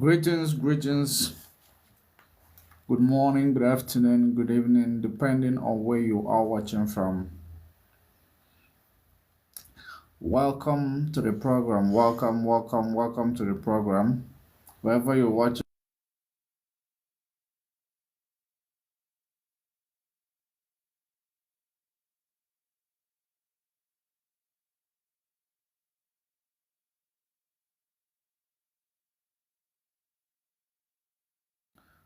Greetings, greetings. Good morning, good afternoon, good evening, depending on where you are watching from. Welcome to the program. Welcome to the program. Wherever you're watching,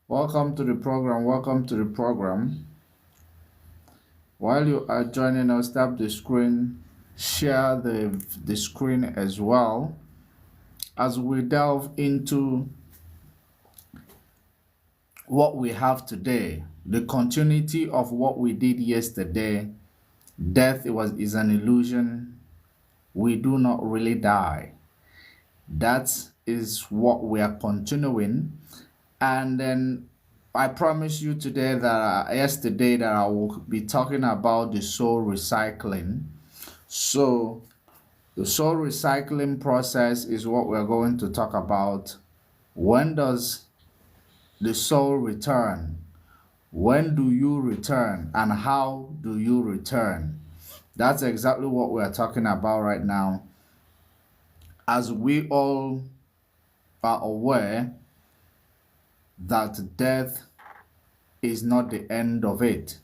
welcome to the program. Welcome to the program. While you are joining us, tap the screen, share the screen as well as we delve into what we have today, the continuity of what we did yesterday. Death is an illusion. We do not really die. That is what we are continuing. And then I promise you today that yesterday that I will be talking about the soul recycling. So the soul recycling process is what we're going to talk about. When does the soul return? When do you return and how do you return? That's exactly what we're talking about right now. As we all are aware that death is not the end of it.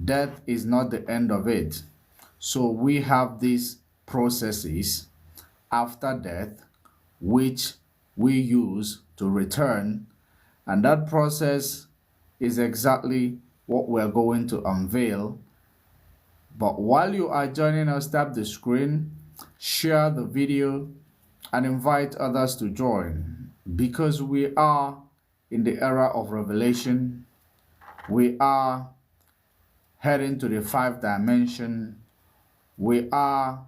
Death is not the end of it. So we have these processes after death which we use to return, and that process is exactly what we're going to unveil. But while you are joining us, tap the screen, share the video, and invite others to join, because we are in the era of revelation. We are heading to the 5th dimension. We are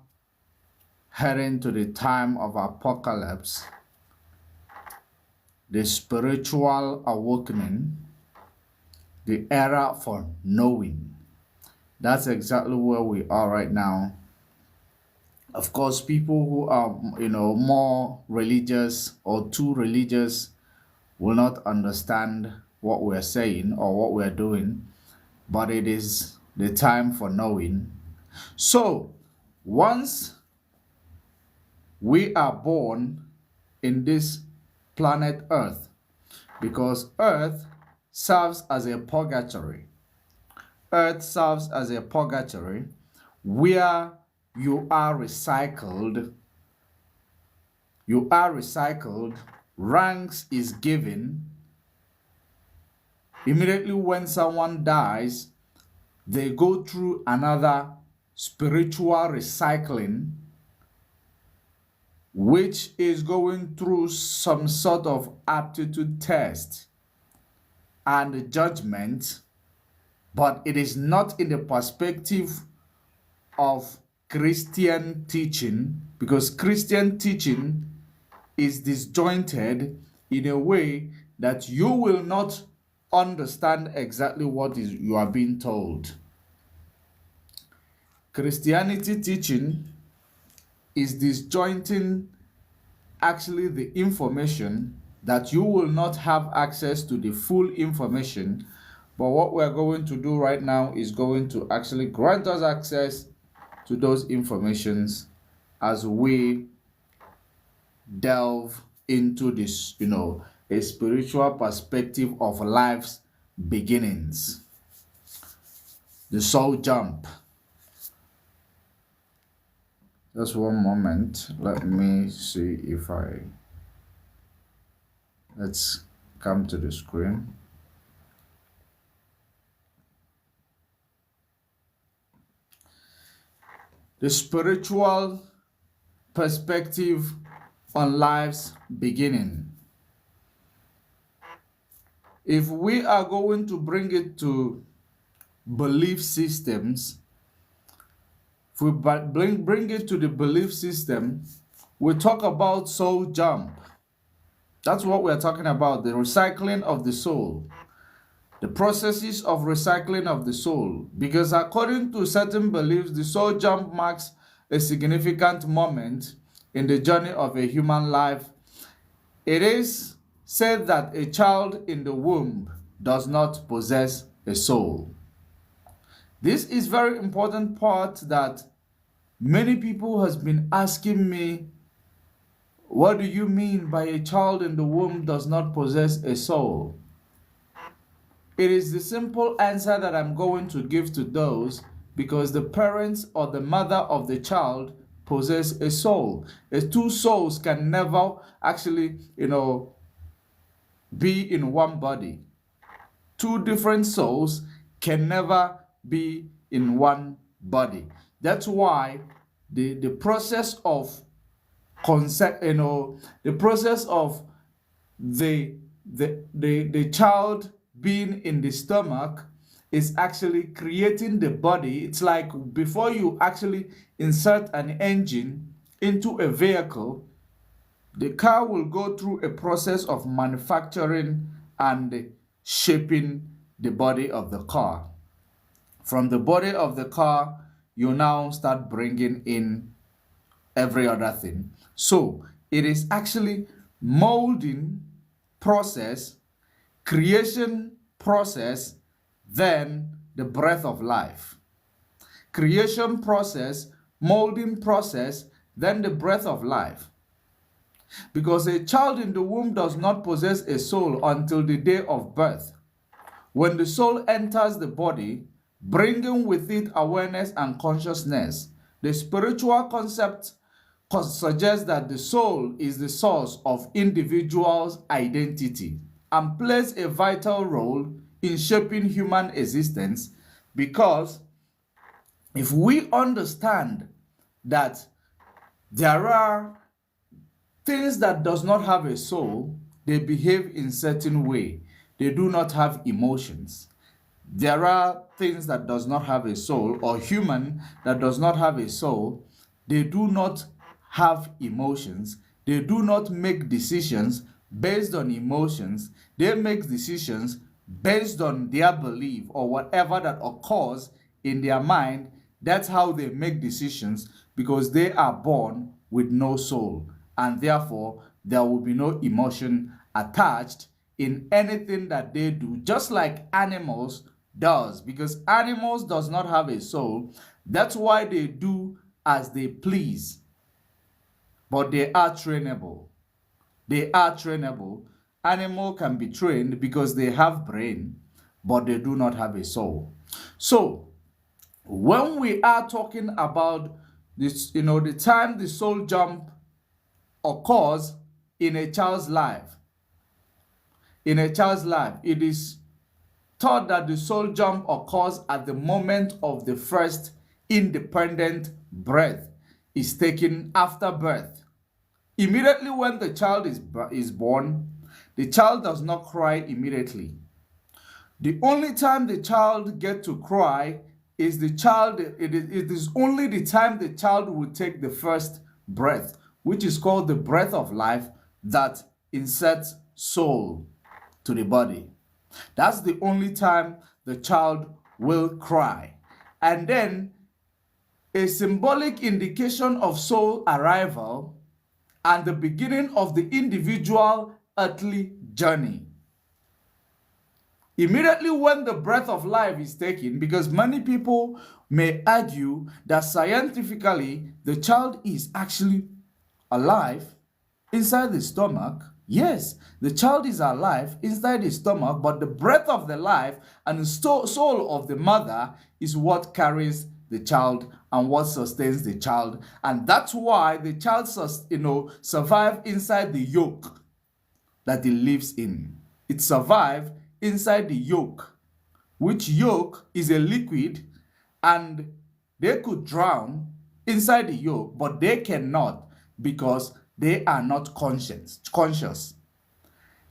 heading to the time of apocalypse, the spiritual awakening, the era for knowing. That's exactly where we are right now. Of course, people who are, more religious or too religious will not understand what we're saying or what we're doing, but it is the time for knowing. So, once we are born in this planet Earth, because Earth serves as a purgatory. Earth serves as a purgatory where you are recycled. You are recycled. Ranks is given. Immediately when someone dies, they go through another spiritual recycling, which is going through some sort of aptitude test and judgment, but it is not in the perspective of Christian teaching, because Christian teaching is disjointed in a way that you will not understand exactly what you are being told. Christianity teaching is disjointing actually the information, that you will not have access to the full information. But what we're going to do right now is going to actually grant us access to those informations as we delve into this, a spiritual perspective of life's beginnings. The soul jump. Just one moment. Let me see if let's come to the screen. The spiritual perspective on life's beginning. If we are going to bring it to belief systems, if we bring it to the belief system, we talk about soul jump. That's what we're talking about, the recycling of the soul. The processes of recycling of the soul. Because according to certain beliefs, the soul jump marks a significant moment in the journey of a human life, It is said that a child in the womb does not possess a soul. This is very important part that many people has been asking me, what do you mean by a child in the womb does not possess a soul? It is the simple answer that I'm going to give to those because the parents or the mother of the child possess a soul. Two souls can never actually, be in one body. Two different souls can never be in one body. That's why the process of concept, the process of the child being in the stomach is actually creating the body. It's like before you actually insert an engine into a vehicle, the car will go through a process of manufacturing and shaping the body of the car. From the body of the car, you now start bringing in every other thing. So it is actually molding process, creation process, then the breath of life. Creation process, molding process, then the breath of life. Because a child in the womb does not possess a soul until the day of birth. When the soul enters the body, bringing with it awareness and consciousness, the spiritual concept suggests that the soul is the source of individual's identity and plays a vital role in shaping human existence, because if we understand that there are things that does not have a soul, they behave in certain way. They do not have emotions. There are things that does not have a soul, or human that does not have a soul. They do not have emotions. They do not make decisions based on emotions. They make decisions based on their belief or whatever that occurs in their mind. That's how they make decisions, because they are born with no soul, and therefore there will be no emotion attached in anything that they do, just like animals does, because animals does not have a soul. That's why they do as they please, but they are trainable. They are trainable. Animal can be trained because they have brain, but they do not have a soul. So when we are talking about this, the time the soul jump occurs in a child's life, it is thought that the soul jump occurs at the moment of the first independent breath is taken after birth. Immediately when the child is born, the child does not cry immediately. The only time the child gets to cry is it is only the time the child will take the first breath, which is called the breath of life, that inserts soul to the body. That's the only time the child will cry. And then a symbolic indication of soul arrival and the beginning of the individual earthly journey. Immediately when the breath of life is taken, because many people may argue that scientifically the child is actually alive inside the stomach. Yes, the child is alive inside the stomach, but the breath of the life and the soul of the mother is what carries the child and what sustains the child. And that's why the child survives inside the yolk that it lives in. It survives inside the yolk, which yolk is a liquid, and they could drown inside the yolk, but they cannot, because they are not conscious.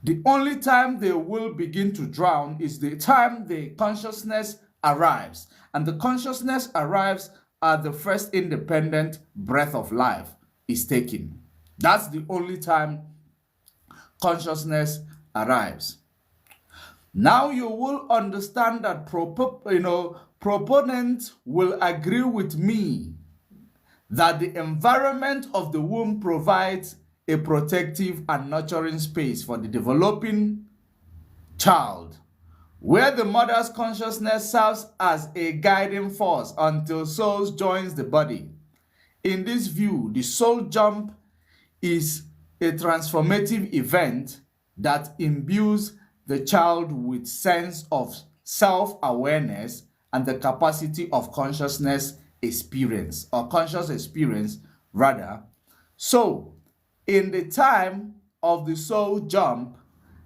The only time they will begin to drown is the time the consciousness arrives. And the consciousness arrives at the first independent breath of life is taken. That's the only time consciousness arrives. Now you will understand that proponents will agree with me that the environment of the womb provides a protective and nurturing space for the developing child, where the mother's consciousness serves as a guiding force until soul joins the body. In this view, the soul jump is a transformative event that imbues the child with sense of self-awareness and the capacity of consciousness experience, or conscious experience rather. So, in the time of the soul jump,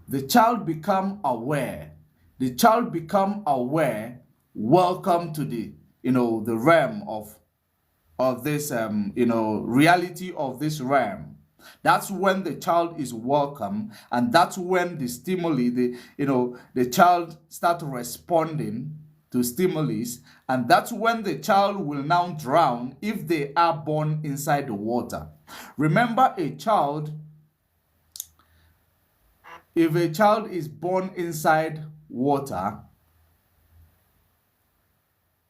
the child become aware. The child become aware, welcome to the realm of this reality of this realm. That's when the child is welcome, and that's when the stimuli, the child start responding to stimulus, and that's when the child will now drown if they are born inside the water. Remember, if a child is born inside water,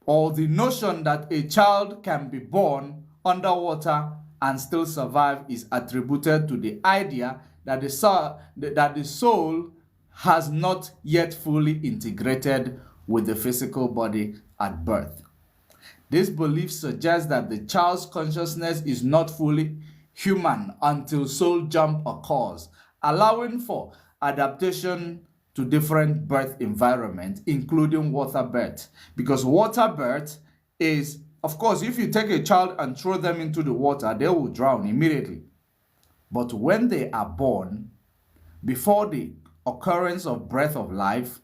or the notion that a child can be born underwater and still survive is attributed to the idea that the soul has not yet fully integrated with the physical body at birth. This belief suggests that the child's consciousness is not fully human until soul jump occurs, allowing for adaptation to different birth environments, including water birth. Because water birth is, of course, if you take a child and throw them into the water, they will drown immediately. But when they are born, before the occurrence of breath of life,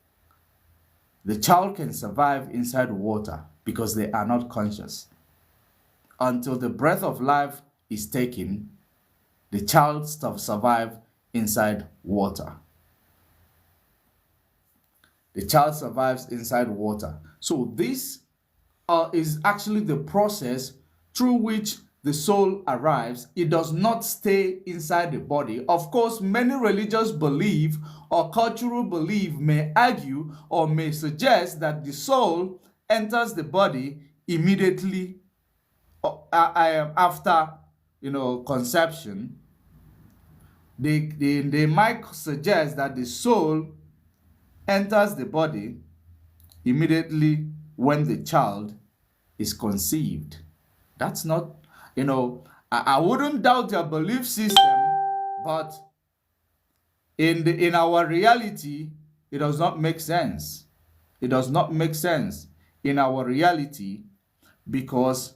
the child can survive inside water because they are not conscious. Until the breath of life is taken, the child survives inside water. The child survives inside water. So this is actually the process through which the soul arrives. It does not stay inside the body. Of course, many religious belief or cultural belief may argue or may suggest that the soul enters the body immediately after conception. They might suggest that the soul enters the body immediately when the child is conceived. That's not, I wouldn't doubt their belief system, but in our reality, it does not make sense. It does not make sense in our reality, because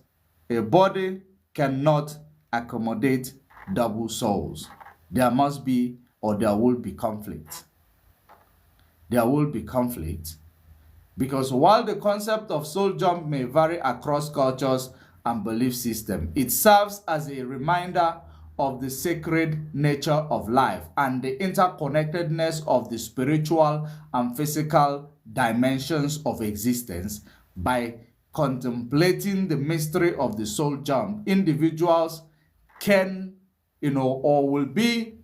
a body cannot accommodate double souls. There must be, or there will be conflict. There will be conflict, because while the concept of soul jump may vary across cultures and belief systems, it serves as a reminder of the sacred nature of life and the interconnectedness of the spiritual and physical dimensions of existence. By contemplating the mystery of the soul jump, individuals can, or will be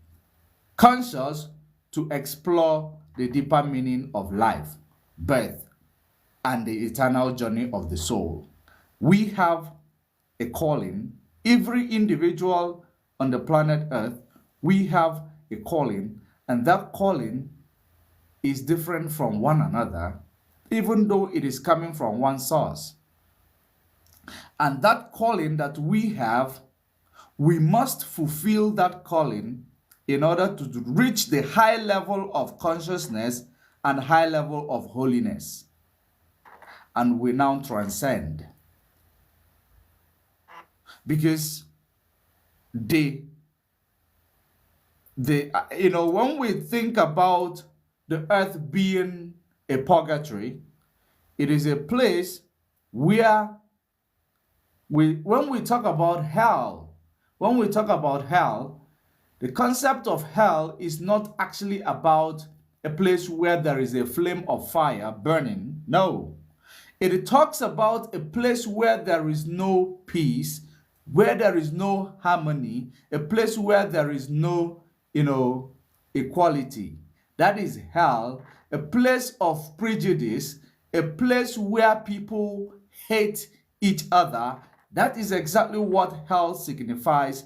conscious to explore the deeper meaning of life, birth, and the eternal journey of the soul. We have a calling. Every individual on the planet Earth, we have a calling, and that calling is different from one another, even though it is coming from one source. And that calling that we have, we must fulfill that calling in order to reach the high level of consciousness and high level of holiness. And we now transcend. Because when we think about the earth being a purgatory, it is a place where when we talk about hell, the concept of hell is not actually about a place where there is a flame of fire burning. No. It talks about a place where there is no peace, where there is no harmony, a place where there is no, equality. That is hell, a place of prejudice, a place where people hate each other. That is exactly what hell signifies.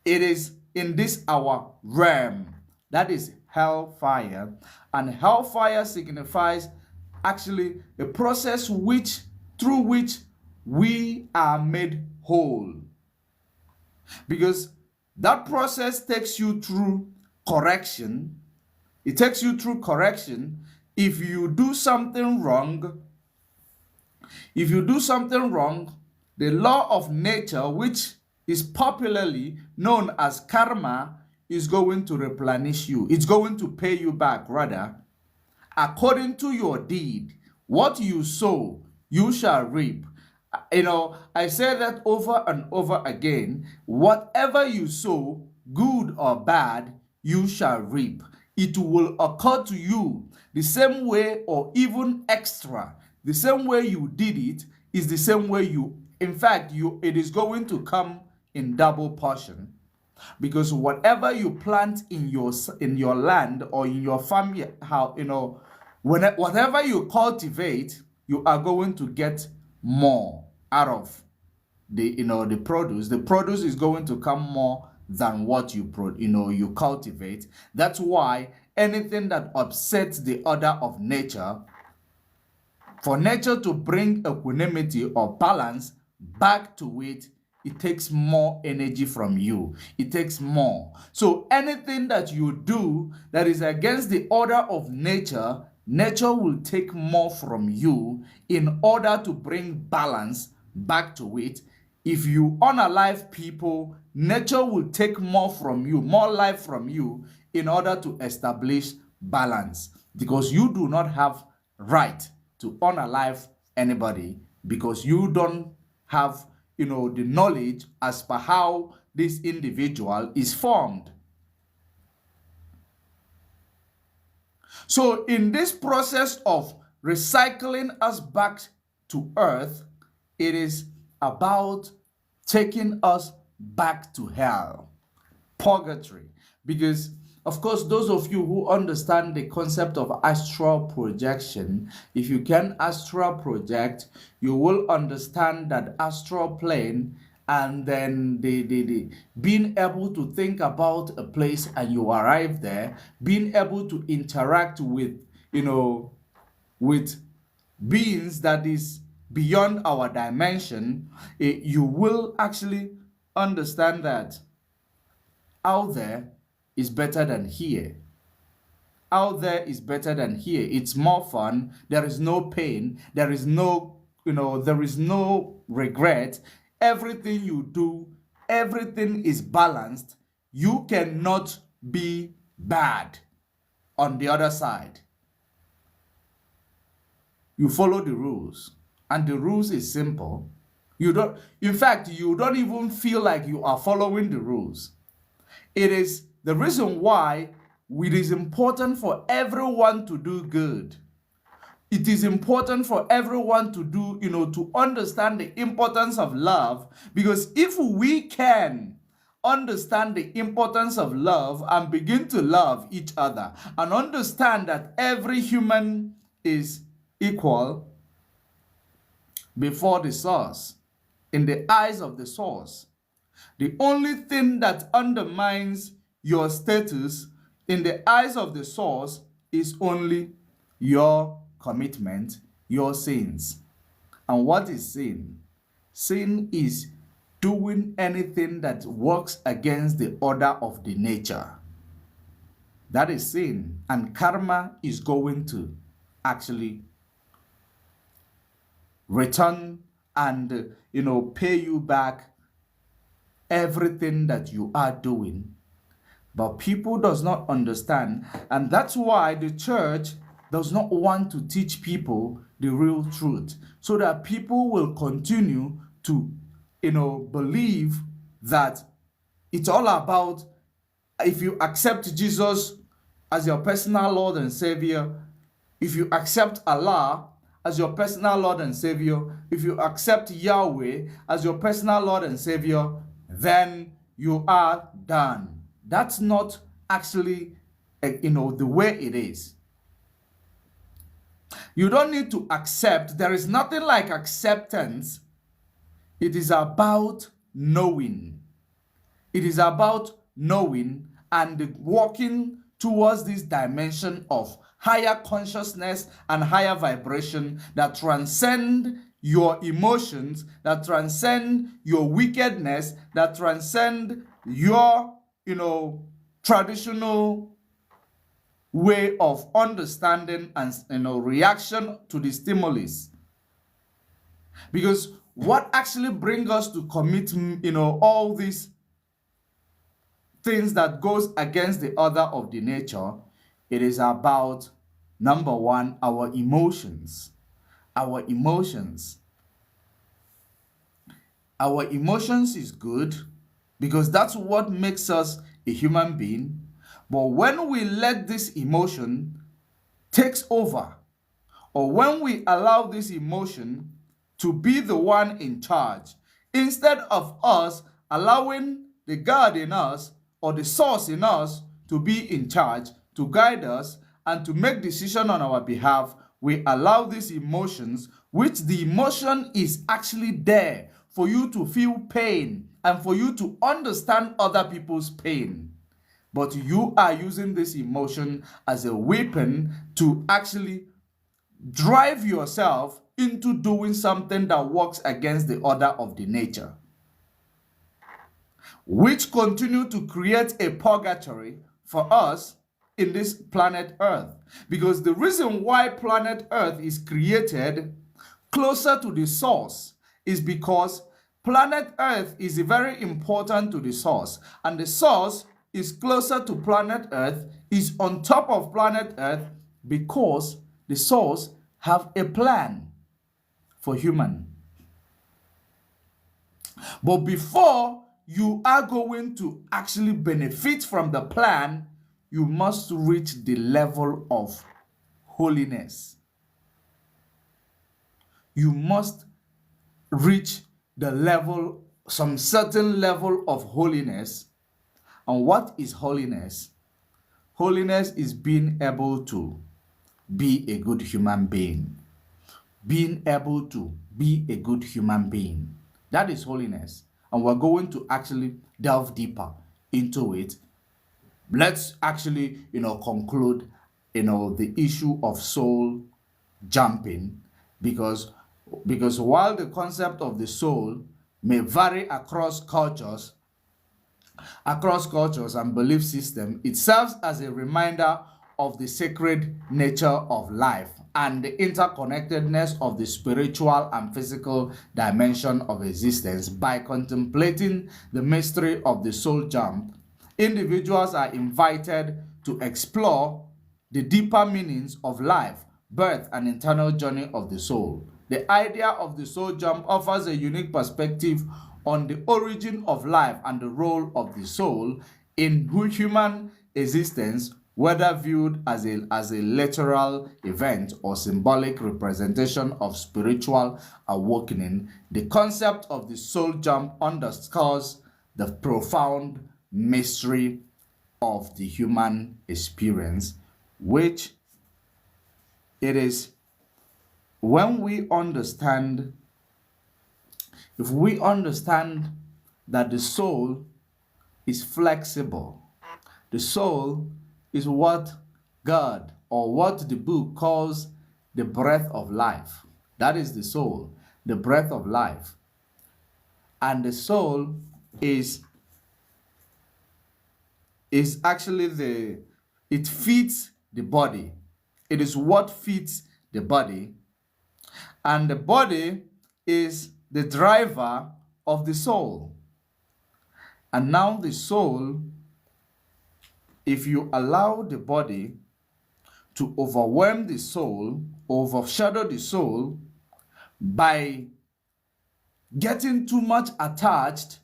It is in this our realm. That is hellfire. And hellfire signifies actually a process through which we are made whole. Because that process takes you through correction. It takes you through correction. If you do something wrong, the law of nature, which is popularly known as karma, is going to replenish you. It's going to pay you back, rather. According to your deed, what you sow, you shall reap. I say that over and over again. Whatever you sow, good or bad, you shall reap. It will occur to you the same way or even extra. The same way you did it is the same way it is going to come in double portion. Because whatever you plant in your land or in your family, whatever you cultivate, you are going to get more out of the produce. The produce is going to come more than what you cultivate. That's why anything that upsets the order of nature, for nature to bring equanimity or balance back to it, it takes more energy from you. It takes more. So anything that you do that is against the order of nature, nature will take more from you in order to bring balance back to it. If you unalive people, nature will take more from you, more life from you, in order to establish balance. Because you do not have right to unalive anybody, because you don't have the knowledge as per how this individual is formed. So in this process of recycling us back to earth, it is about taking us back to hell, purgatory. Because, of course, those of you who understand the concept of astral projection, if you can astral project, you will understand that astral plane, and then the being able to think about a place and you arrive there, being able to interact with with beings that is beyond our dimension, you will actually understand that out there is better than here. Out there is better than here. It's more fun. There is no pain. There is no regret. Everything you do, everything is balanced. You cannot be bad on the other side. You follow the rules, and the rules is simple. You don't even feel like you are following the rules. It is the reason why it is important for everyone to do good. It is important for everyone to do, to understand the importance of love. Because if we can understand the importance of love and begin to love each other and understand that every human is equal before the source, in the eyes of the source, the only thing that undermines your status in the eyes of the source is only your commitment, your sins. And what is sin? Sin is doing anything that works against the order of the nature. That is sin. And karma is going to actually return and pay you back everything that you are doing. But people does not understand, and that's why the church does not want to teach people the real truth, so that people will continue to believe that it's all about, if you accept Jesus as your personal Lord and Savior, if you accept Allah as your personal Lord and Savior, if you accept Yahweh as your personal Lord and Savior, then you are done. That's not actually, the way it is. You don't need to accept. There is nothing like acceptance. It is about knowing. It is about knowing and walking towards this dimension of higher consciousness and higher vibration that transcend your emotions, that transcend your wickedness, that transcend your, traditional way of understanding and, reaction to the stimulus. Because what actually brings us to commit, all these things that goes against the order of the nature, it is about, number one, our emotions. Our emotions. Our emotions is good because that's what makes us a human being. But when we let this emotion takes over, or when we allow this emotion to be the one in charge, instead of us allowing the God in us or the source in us to be in charge, to guide us, and to make decisions on our behalf, we allow these emotions, which the emotion is actually there for you to feel pain and for you to understand other people's pain. But you are using this emotion as a weapon to actually drive yourself into doing something that works against the order of the nature, which continue to create a purgatory for us in this planet Earth. Because the reason why planet Earth is created closer to the source is because planet Earth is very important to the source, and the source is closer to planet Earth, is on top of planet Earth, because the source have a plan for human. But before you are going to actually benefit from the plan, you must reach the level of holiness. You must reach the level, some certain level of holiness. And what is holiness? Holiness is being able to be a good human being. Being able to be a good human being. That is holiness. And we're going to actually delve deeper into it. Let's actually, conclude, the issue of soul jumping, because while the concept of the soul may vary across cultures and belief system, it serves as a reminder of the sacred nature of life and the interconnectedness of the spiritual and physical dimension of existence. By contemplating the mystery of the soul jump, individuals are invited to explore the deeper meanings of life, birth, and internal journey of the soul. The idea of the soul jump offers a unique perspective on the origin of life and the role of the soul in human existence, whether viewed as a literal event or symbolic representation of spiritual awakening. The concept of the soul jump underscores the profound mystery of the human experience, which it is when we understand, if we understand that the soul is flexible, the soul is what God, or what the book calls the breath of life. That is the soul, the breath of life. And the soul is actually it feeds the body. It is what feeds the body. And the body is the driver of the soul. And now the soul, if you allow the body to overwhelm the soul, overshadow the soul by getting too much attached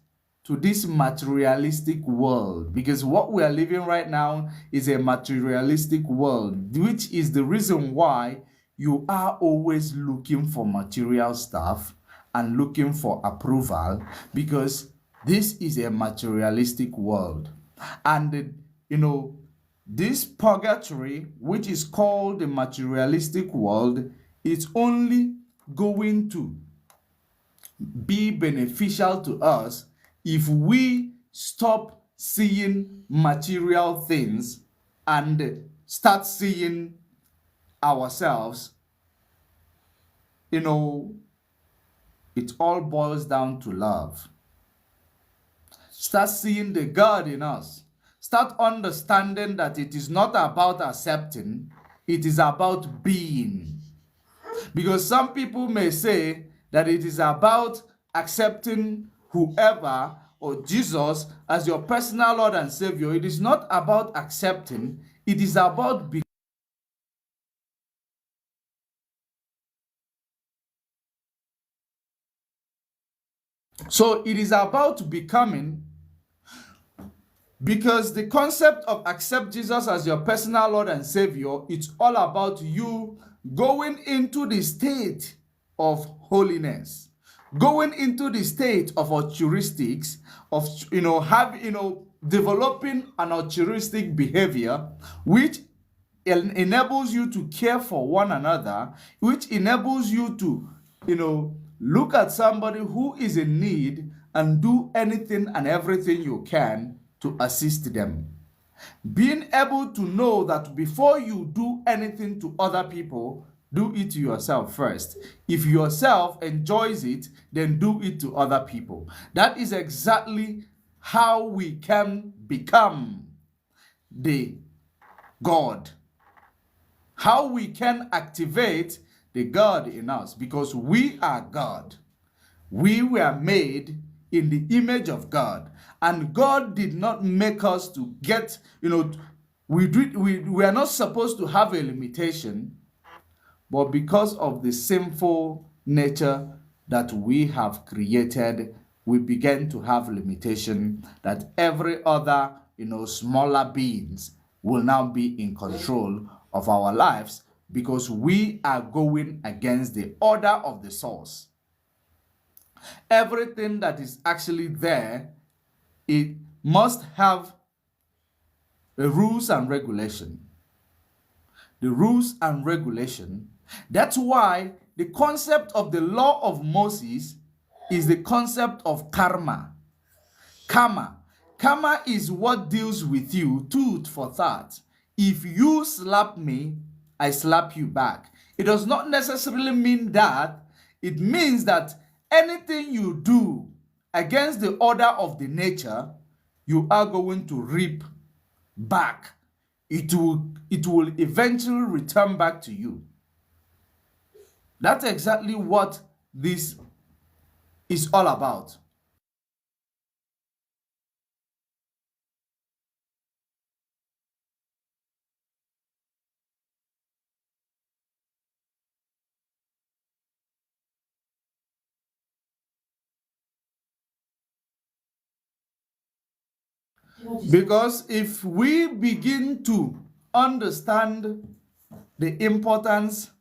to this materialistic world, because what we are living right now is a materialistic world, which is the reason why you are always looking for material stuff and looking for approval, because this is a materialistic world. And this purgatory, which is called the materialistic world, is only going to be beneficial to us if we stop seeing material things and start seeing ourselves, it all boils down to love. Start seeing the God in us. Start understanding that it is not about accepting, it is about being. Because some people may say that it is about accepting whoever or Jesus as your personal Lord and Savior. It is not about accepting, it is about becoming. So it is about becoming, because the concept of accept Jesus as your personal Lord and Savior, it's all about you going into the state of holiness, going into the state of altruistics, of developing an altruistic behavior, which enables you to care for one another, which enables you to, look at somebody who is in need and do anything and everything you can to assist them. Being able to know that before you do anything to other people, do it to yourself first. If yourself enjoys it, then do it to other people. That is exactly how we can become the God. How we can activate the God in us, because we are God. We were made in the image of God, and God did not make us to get, we are not supposed to have a limitation, but because of the sinful nature that we have created, we begin to have limitation that every other, smaller beings will now be in control of our lives, because we are going against the order of the source. Everything that is actually there, it must have a rules and regulation. The rules and regulation. That's why the concept of the law of Moses is the concept of karma. Karma is what deals with you tooth for tat. If you slap me, I slap you back. It does not necessarily mean that. It means that anything you do against the order of the nature, you are going to reap back. It will eventually return back to you. That's exactly what this is all about. Because if we begin to understand the importance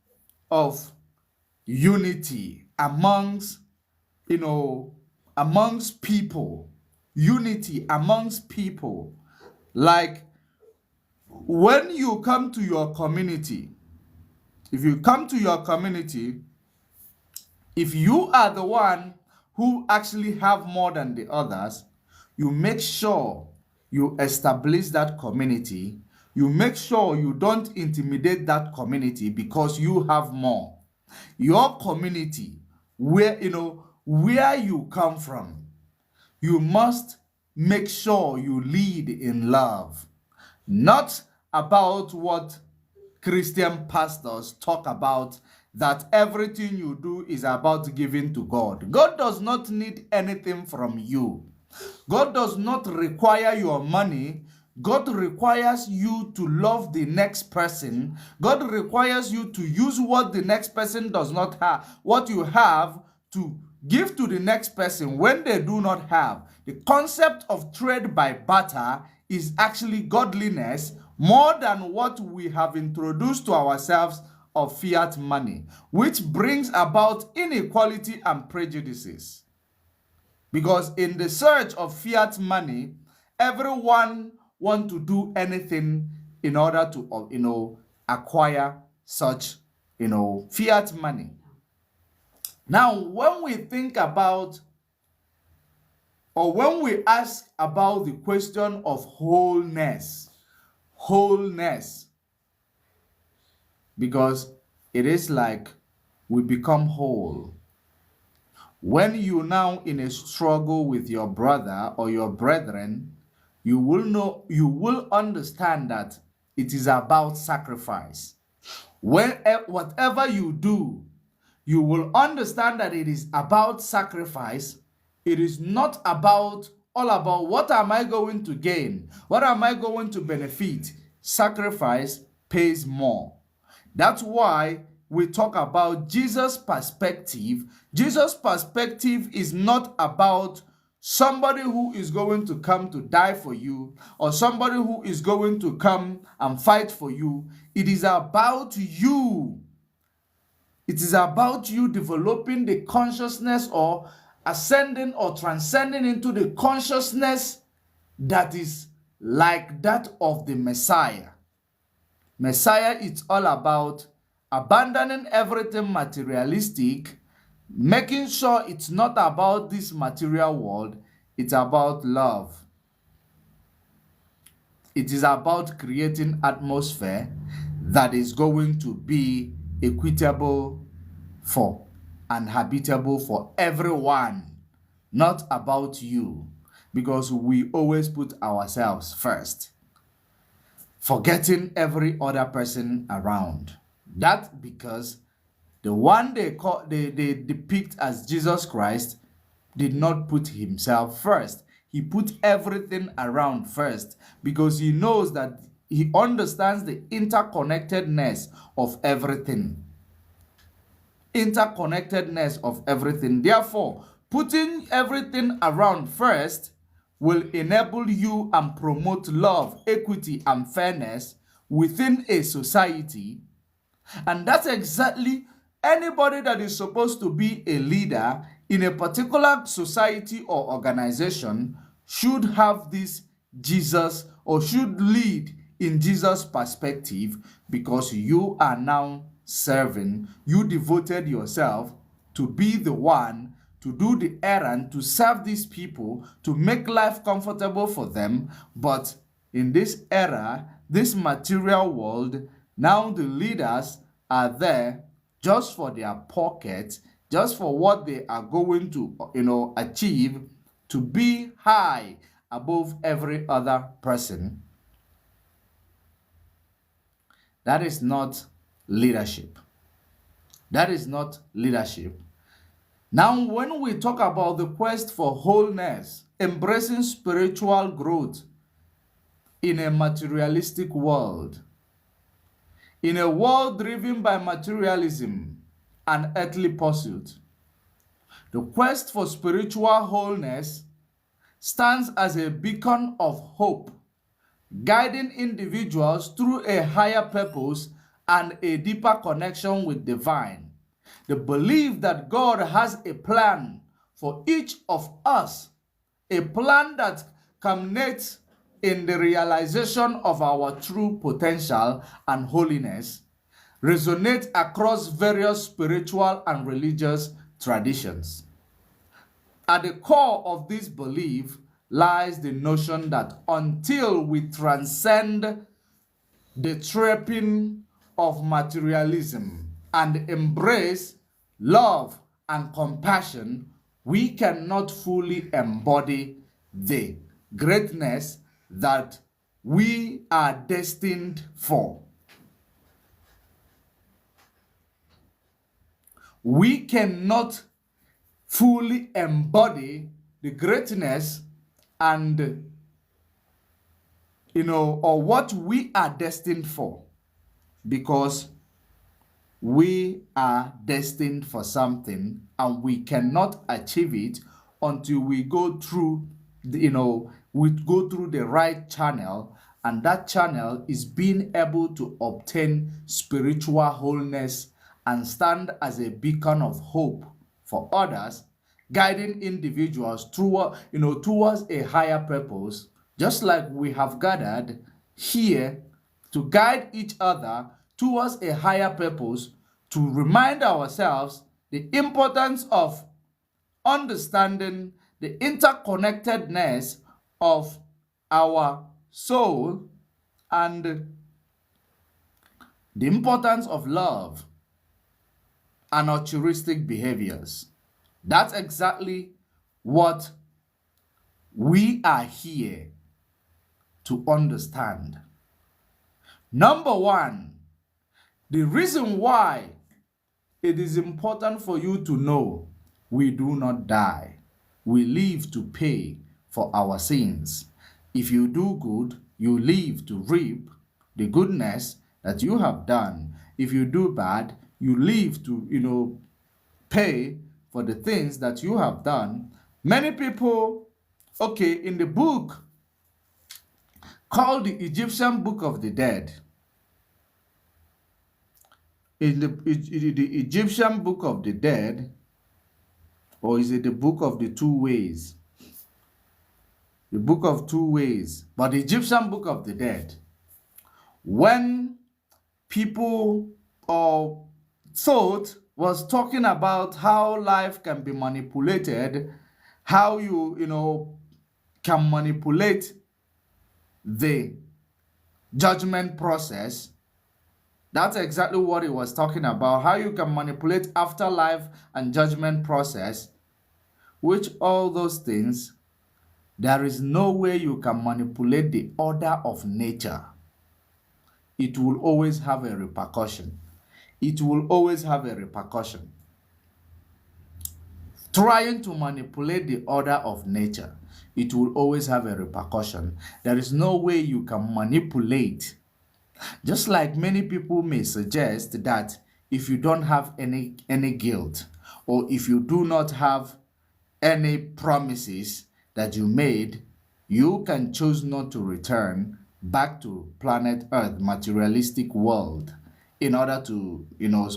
of unity amongst people, unity amongst people, like when you come to your community, if you come to your community, if you are the one who actually have more than the others, you make sure you establish that community. You make sure you don't intimidate that community because you have more. Your community, where you come from, you must make sure you lead in love. Not about what Christian pastors talk about, that everything you do is about giving to God. God does not need anything from you. God does not require your money. God requires you to love the next person. God requires you to use what the next person does not have, what you have, to give to the next person when they do not have. The concept of trade by barter is actually godliness more than what we have introduced to ourselves of fiat money, which brings about inequality and prejudices. Because in the search of fiat money, everyone wants to do anything in order to acquire such fiat money. Now, when we think about or when we ask about the question of wholeness, because it is like we become whole. When you now in a struggle with your brother or your brethren, you will understand that it is about sacrifice. Whatever you do, you will understand that it is about sacrifice. It is not all about what am I going to gain? What am I going to benefit? Sacrifice pays more. That's why we talk about Jesus' perspective. Jesus' perspective is not about somebody who is going to come to die for you or somebody who is going to come and fight for you. It is about you. It is about you developing the consciousness or ascending or transcending into the consciousness that is like that of the Messiah. Messiah, it's all about abandoning everything materialistic, making sure it's not about this material world, it's about love. It is about creating atmosphere that is going to be equitable for and habitable for everyone, not about you, because we always put ourselves first, forgetting every other person around. That because the one they depict as Jesus Christ did not put himself first. He put everything around first because he knows that he understands the interconnectedness of everything. Therefore, putting everything around first will enable you and promote love, equity, and fairness within a society. And that's exactly anybody that is supposed to be a leader in a particular society or organization should have this Jesus or should lead in Jesus' perspective, because you are now serving. You devoted yourself to be the one to do the errand, to serve these people, to make life comfortable for them. But in this era, this material world, now the leaders are there just for their pocket, just for what they are going to, achieve, to be high above every other person. That is not leadership. That is not leadership. Now, when we talk about the quest for wholeness, embracing spiritual growth in a materialistic world, in a world driven by materialism and earthly pursuit, the quest for spiritual wholeness stands as a beacon of hope, guiding individuals through a higher purpose and a deeper connection with divine. The belief that God has a plan for each of us, a plan that culminates in the realization of our true potential and holiness, resonates across various spiritual and religious traditions. At the core of this belief lies the notion that until we transcend the trapping of materialism and embrace love and compassion, we cannot fully embody the greatness that we are destined for. We cannot fully embody the greatness and or what we are destined for, because we are destined for something and we cannot achieve it until we go through the right channel, and that channel is being able to obtain spiritual wholeness and stand as a beacon of hope for others, guiding individuals towards a higher purpose, just like we have gathered here to guide each other towards a higher purpose, to remind ourselves the importance of understanding the interconnectedness of our soul and the importance of love and altruistic behaviors. That's exactly what we are here to understand. Number one, the reason why it is important for you to know we do not die. We live to pay for our sins. If you do good, you live to reap the goodness that you have done. If you do bad, you live to, pay for the things that you have done. Many people, in the book called the Egyptian Book of the Dead, in the Egyptian Book of the Dead, or is it the Book of the Two Ways? The Book of Two Ways, but the Egyptian Book of the Dead. When people thought was talking about how life can be manipulated, how you can manipulate the judgment process. That's exactly what it was talking about, how you can manipulate afterlife and judgment process, which all those things, there is no way you can manipulate the order of nature. It will always have a repercussion. It will always have a repercussion. Trying to manipulate the order of nature, it will always have a repercussion. There is no way you can manipulate. Just like many people may suggest that if you don't have any guilt, or if you do not have any promises that you made, you can choose not to return back to planet Earth, materialistic world, in order to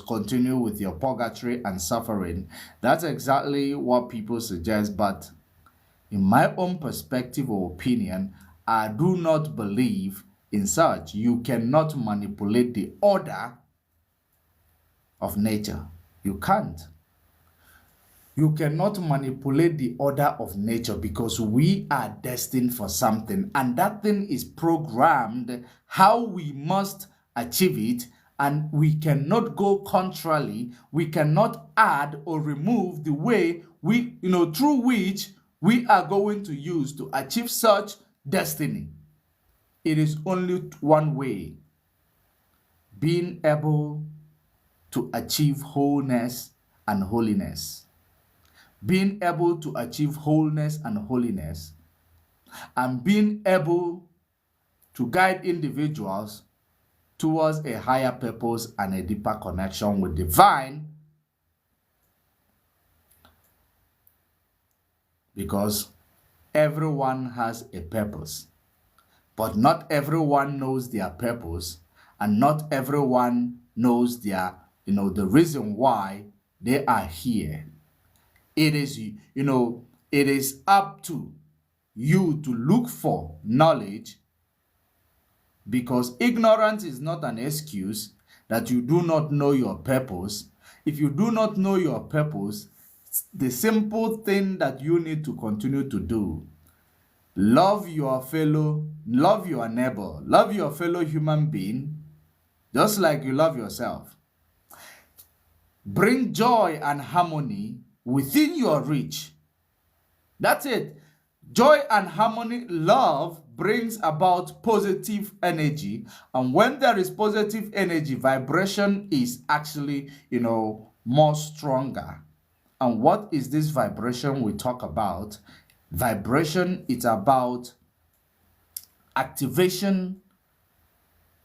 continue with your purgatory and suffering. That's exactly what people suggest, but in my own perspective or opinion, I do not believe in such. You cannot manipulate the order of nature. You can't. You cannot manipulate the order of nature, because we are destined for something, and that thing is programmed how we must achieve it, and we cannot go contrarily. We cannot add or remove the way through which we are going to use to achieve such destiny. It is only one way: being able to achieve wholeness and holiness. Being able to achieve wholeness and holiness, and being able to guide individuals towards a higher purpose and a deeper connection with divine, because everyone has a purpose, but not everyone knows their purpose, and not everyone knows their the reason why they are here. It is up to you to look for knowledge, because ignorance is not an excuse that you do not know your purpose. If you do not know your purpose, the simple thing that you need to continue to do: love your neighbor, love your fellow human being, just like you love yourself. Bring joy and harmony within your reach. That's it. Joy and harmony, love brings about positive energy. And when there is positive energy, vibration is actually, more stronger. And what is this vibration we talk about? Vibration, it's about activation,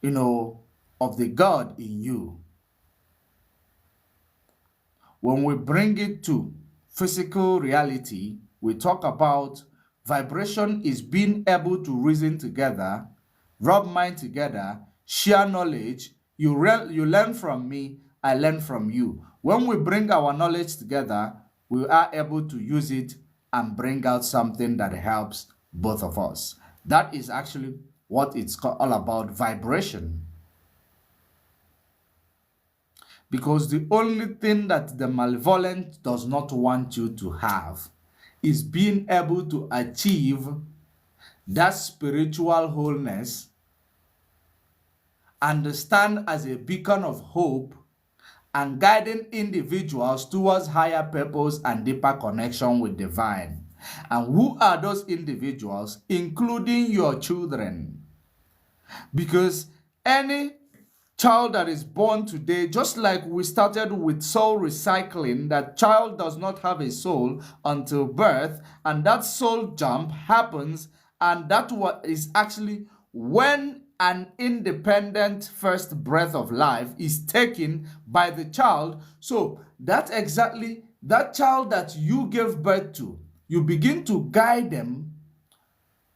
of the God in you. When we bring it to physical reality, we talk about vibration is being able to reason together, rub mind together, share knowledge. You learn from me, I learn from you. When we bring our knowledge together, we are able to use it and bring out something that helps both of us. That is actually what it's all about, vibration. Because the only thing that the malevolent does not want you to have is being able to achieve that spiritual wholeness and stand as a beacon of hope and guiding individuals towards higher purpose and deeper connection with divine. And who are those individuals? Including your children. Because any child that is born today, just like we started with soul recycling, that child does not have a soul until birth, and that soul jump happens, and that is actually when an independent first breath of life is taken by the child. So that exactly, that child that you gave birth to, you begin to guide them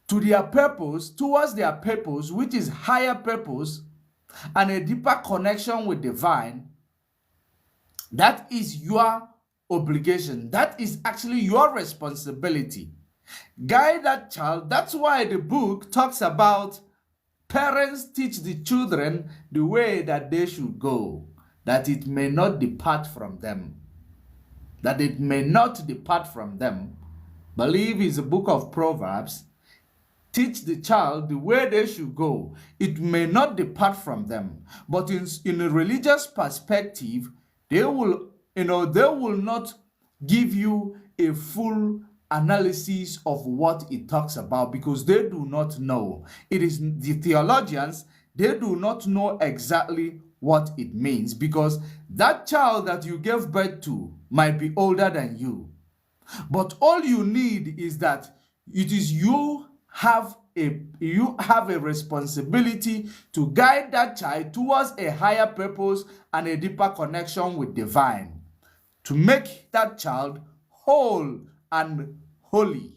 to their purpose, towards their purpose, which is higher purpose and a deeper connection with divine. That is your obligation. That is actually your responsibility. Guide that child. That's why the book talks about parents teach the children the way that they should go, that it may not depart from them. That it may not depart from them. Believe is the book of Proverbs. Teach the child the way they should go. It may not depart from them. But in a religious perspective, they will not give you a full analysis of what it talks about, because they do not know. It is the theologians, they do not know exactly what it means, because that child that you gave birth to might be older than you. But all you need is that it is you have a responsibility to guide that child towards a higher purpose and a deeper connection with divine, to make that child whole and holy,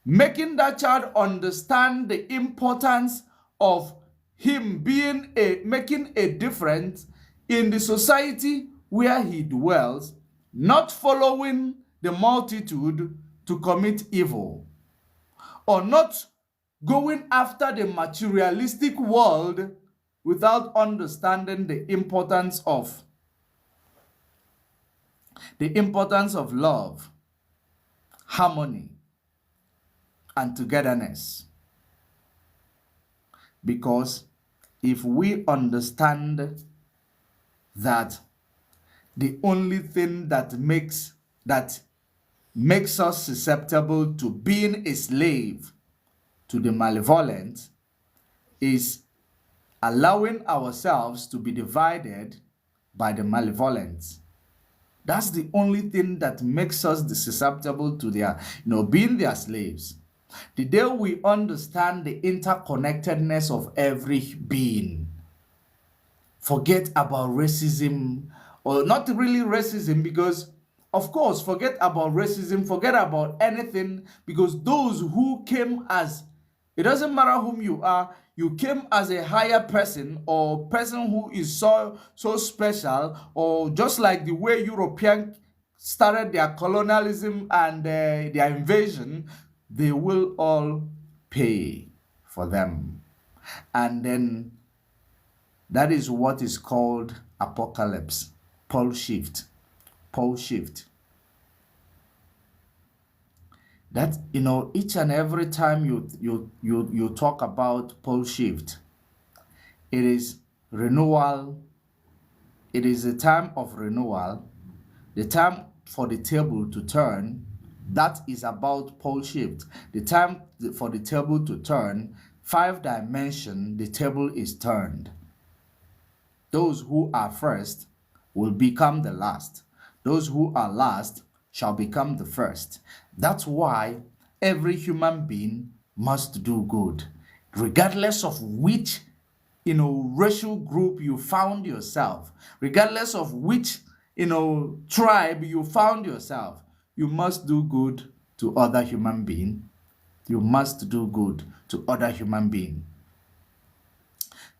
making that child understand the importance of him making a difference in the society where he dwells, not following the multitude to commit evil, or not going after the materialistic world without understanding the importance of love, harmony, and togetherness. Because if we understand that the only thing that makes us susceptible to being a slave to the malevolent is allowing ourselves to be divided by the malevolent. That's the only thing that makes us susceptible to their, being their slaves. The day we understand the interconnectedness of every being, forget about racism, or not really racism, because of course, forget about racism, forget about anything, because those who came as, it doesn't matter whom you are, you came as a higher person, or person who is so special, or just like the way Europeans started their colonialism and their invasion, they will all pay for them. And then that is what is called apocalypse, pole shift. That, each and every time you talk about pole shift, it is renewal. It is a time of renewal, the time for the table to turn. That is about pole shift. The time for the table to turn, 5 dimension, the table is turned. Those who are first will become the last. Those who are last shall become the first. That's why every human being must do good, regardless of which racial group you found yourself, regardless of which tribe you found yourself. You must do good to other human beings. You must do good to other human beings,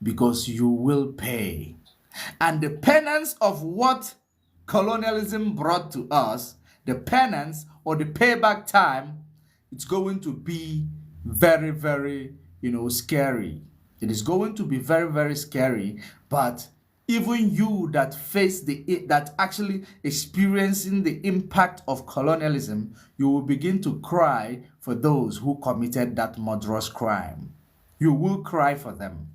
because you will pay. And the penance of what colonialism brought to us, the penance or the payback time, it's going to be very, very, scary. It is going to be very, very scary. But Even you that face that actually experiencing the impact of colonialism, you will begin to cry for those who committed that murderous crime. You will cry for them.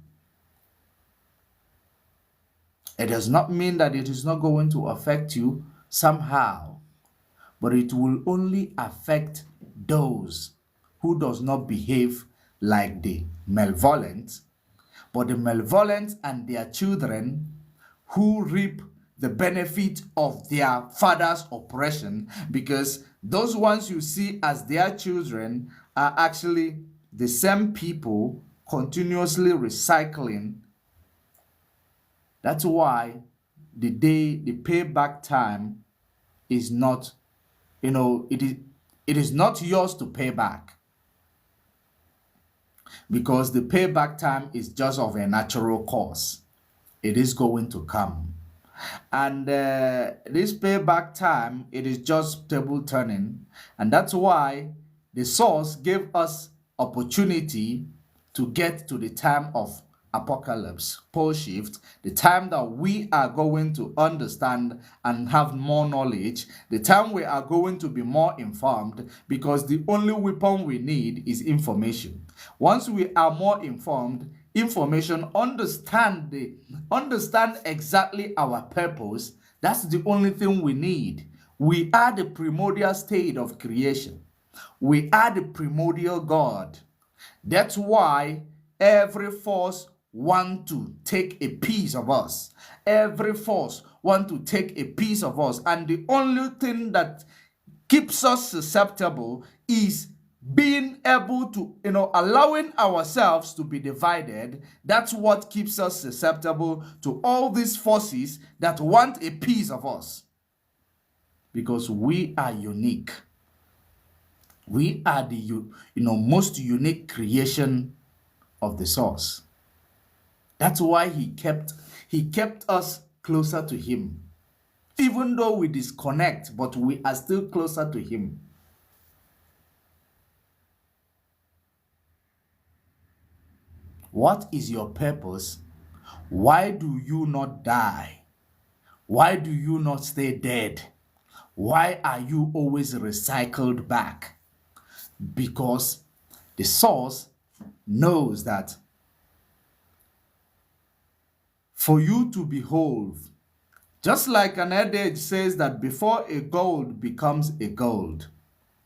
It does not mean that it is not going to affect you somehow, but it will only affect those who does not behave like the malevolent, but the malevolent and their children who reap the benefit of their father's oppression, because those ones you see as their children are actually the same people continuously recycling. That's why the payback time is not, it is not yours to pay back, because the payback time is just of a natural course. It is going to come. And this payback time, it is just table turning. And that's why the source gave us opportunity to get to the time of apocalypse, pole shift, the time that we are going to understand and have more knowledge, the time we are going to be more informed, because the only weapon we need is information. Once we are more informed, information, understand exactly our purpose, that's the only thing we need. We are the primordial state of creation. We are the primordial God. That's why every force want to take a piece of us. Every force want to take a piece of us. And the only thing that keeps us susceptible is being able to, allowing ourselves to be divided. That's what keeps us susceptible to all these forces that want a piece of us. Because we are unique. We are the most unique creation of the source. That's why he kept us closer to him. Even though we disconnect, but we are still closer to him. What is your purpose? Why do you not die? Why do you not stay dead? Why are you always recycled back? Because the source knows that for you to behold, just like an adage says that before a gold becomes a gold,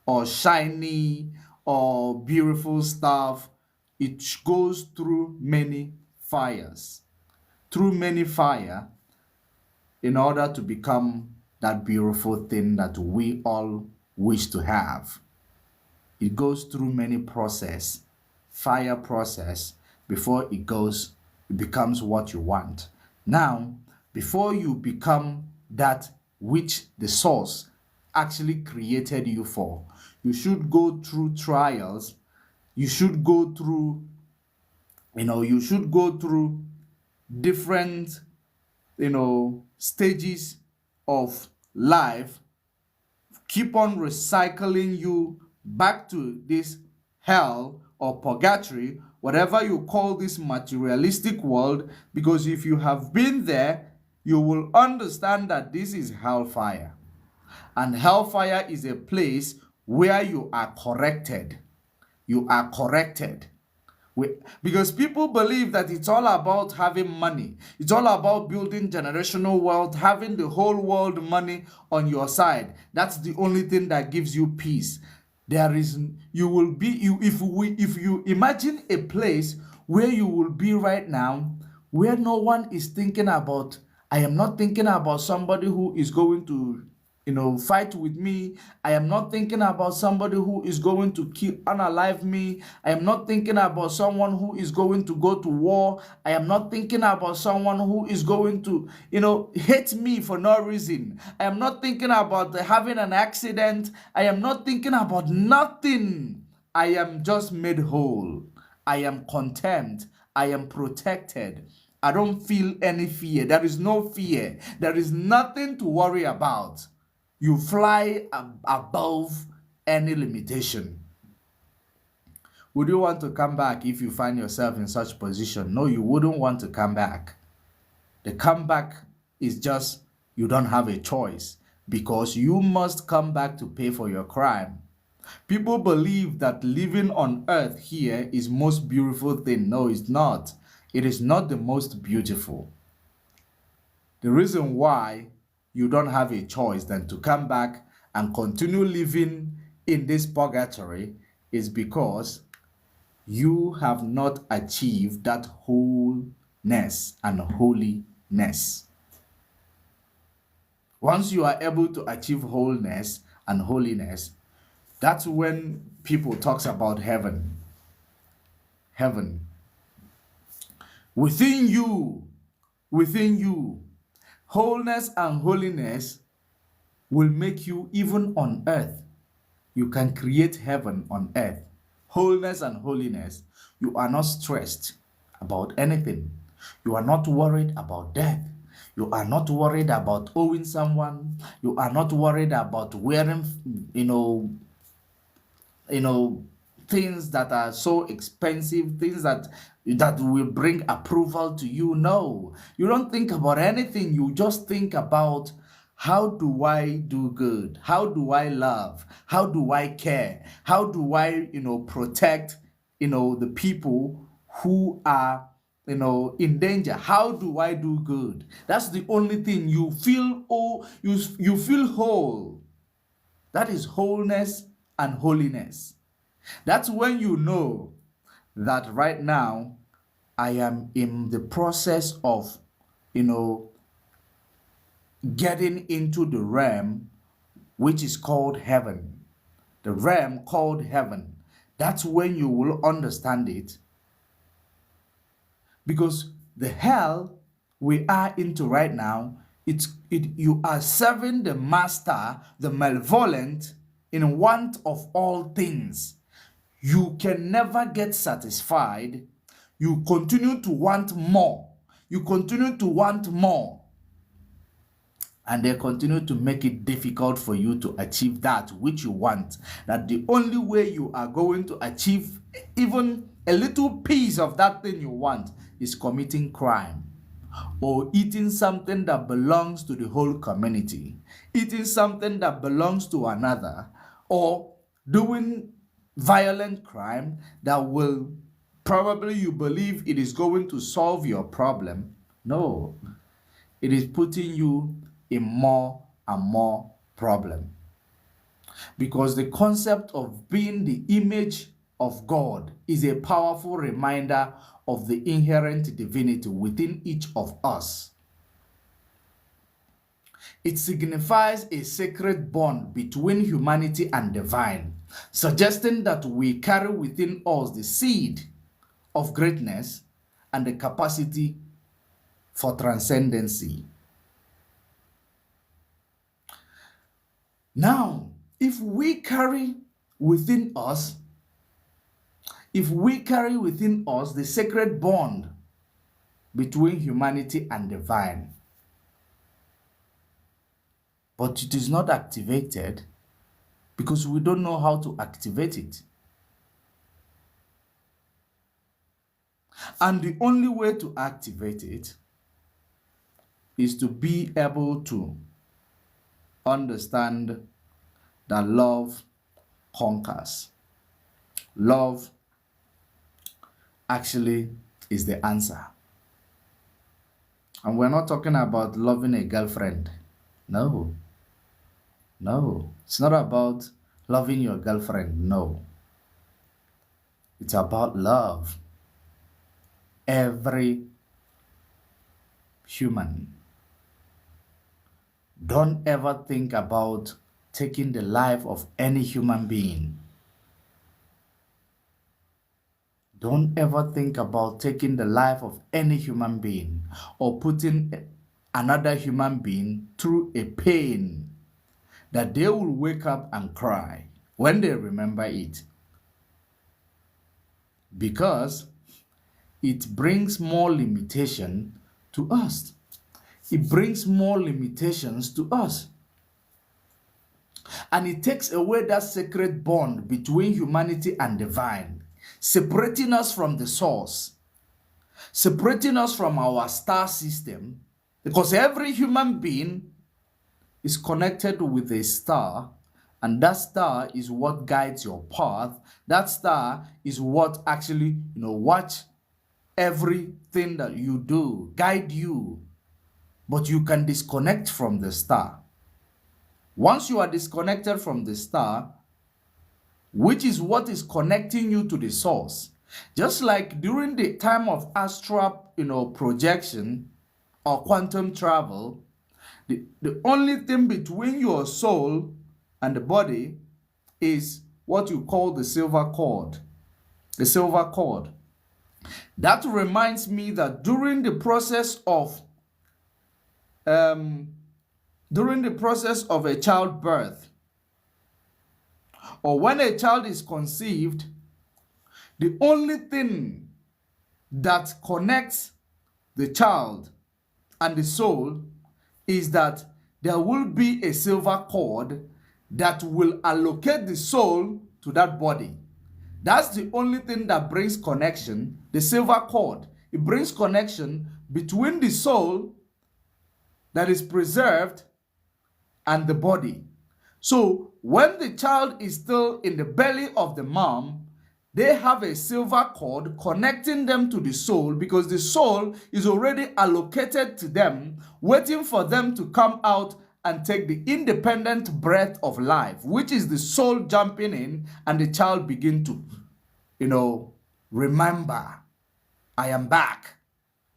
or shiny, or beautiful stuff, it goes through many fires. Through many fire in order to become that beautiful thing that we all wish to have. It goes through many fire process, before it becomes what you want. Now, before you become that which the source actually created you for, you should go through trials. You should go through, different, stages of life. Keep on recycling you back to this hell or purgatory, whatever you call this materialistic world, because if you have been there, you will understand that this is hellfire. And hellfire is a place where you are corrected. You are corrected. Because people believe that it's all about having money. It's all about building generational wealth, having the whole world money on your side. That's the only thing that gives you peace. If you imagine a place where you will be right now, where no one is thinking about, I am not thinking about somebody who is going to fight with me. I am not thinking about somebody who is going to unalive me. I am not thinking about someone who is going to go to war. I am not thinking about someone who is going to, hate me for no reason. I am not thinking about having an accident. I am not thinking about nothing. I am just made whole. I am content. I am protected. I don't feel any fear. There is no fear. There is nothing to worry about. You fly above any limitation. Would you want to come back if you find yourself in such position? No, you wouldn't want to come back. The comeback is just you don't have a choice because you must come back to pay for your crime. People believe that living on earth here is most beautiful thing. No, it's not. It is not the most beautiful. The reason why you don't have a choice than to come back and continue living in this purgatory is because you have not achieved that wholeness and holiness. Once you are able to achieve wholeness and holiness, that's when people talks about heaven. Heaven. Within you, wholeness and holiness will make you, even on earth, you can create heaven on earth. Wholeness and holiness, you are not stressed about anything. You are not worried about death. You are not worried about owing someone. You are not worried about wearing, things that are so expensive, things that will bring approval to you. No, you don't think about anything. You just think about, how do I do good? How do I love? How do I care? How do I, protect, the people who are, in danger? How do I do good? That's the only thing you feel. Oh, you feel whole. That is wholeness and holiness. That's when you know that right now I am in the process of, getting into the realm which is called heaven. The realm called heaven. That's when you will understand it. Because the hell we are into right now, you are serving the master, the malevolent, in want of all things. You can never get satisfied. You continue to want more. You continue to want more. And they continue to make it difficult for you to achieve that which you want. That the only way you are going to achieve even a little piece of that thing you want is committing crime, or eating something that belongs to the whole community, eating something that belongs to another, or doing violent crime that will probably you believe it is going to solve your problem. No, it is putting you in more and more problem. Because the concept of being the image of God is a powerful reminder of the inherent divinity within each of us. It signifies a sacred bond between humanity and divine, suggesting that we carry within us the seed of greatness and the capacity for transcendency. Now, if we carry within us the sacred bond between humanity and divine, but it is not activated because we don't know how to activate it. And the only way to activate it is to be able to understand that love conquers. Love actually is the answer. And we're not talking about loving a girlfriend. No. It's not about loving your girlfriend. No. It's about love. Every human. Don't ever think about taking the life of any human being. Don't ever think about taking the life of any human being or putting another human being through a pain that they will wake up and cry when they remember it. Because it brings more limitation to us. It brings more limitations to us. And it takes away that sacred bond between humanity and divine, separating us from the source, separating us from our star system, Because every human being is connected with a star, and that star is what guides your path. That star is what actually, watch everything that you do, guide you. But you can disconnect from the star. Once you are disconnected from the star, which is what is connecting you to the source, just like during the time of astral, projection or quantum travel, the only thing between your soul and the body is what you call the silver cord. The silver cord. That reminds me that during the process of a childbirth, or when a child is conceived, the only thing that connects the child and the soul is that there will be a silver cord that will allocate the soul to that body. That's the only thing that brings connection, the silver cord. It brings connection between the soul that is preserved and the body. So when the child is still in the belly of the mom, they have a silver cord connecting them to the soul, because the soul is already allocated to them, waiting for them to come out and take the independent breath of life, which is the soul jumping in, and the child begin to, remember, I am back.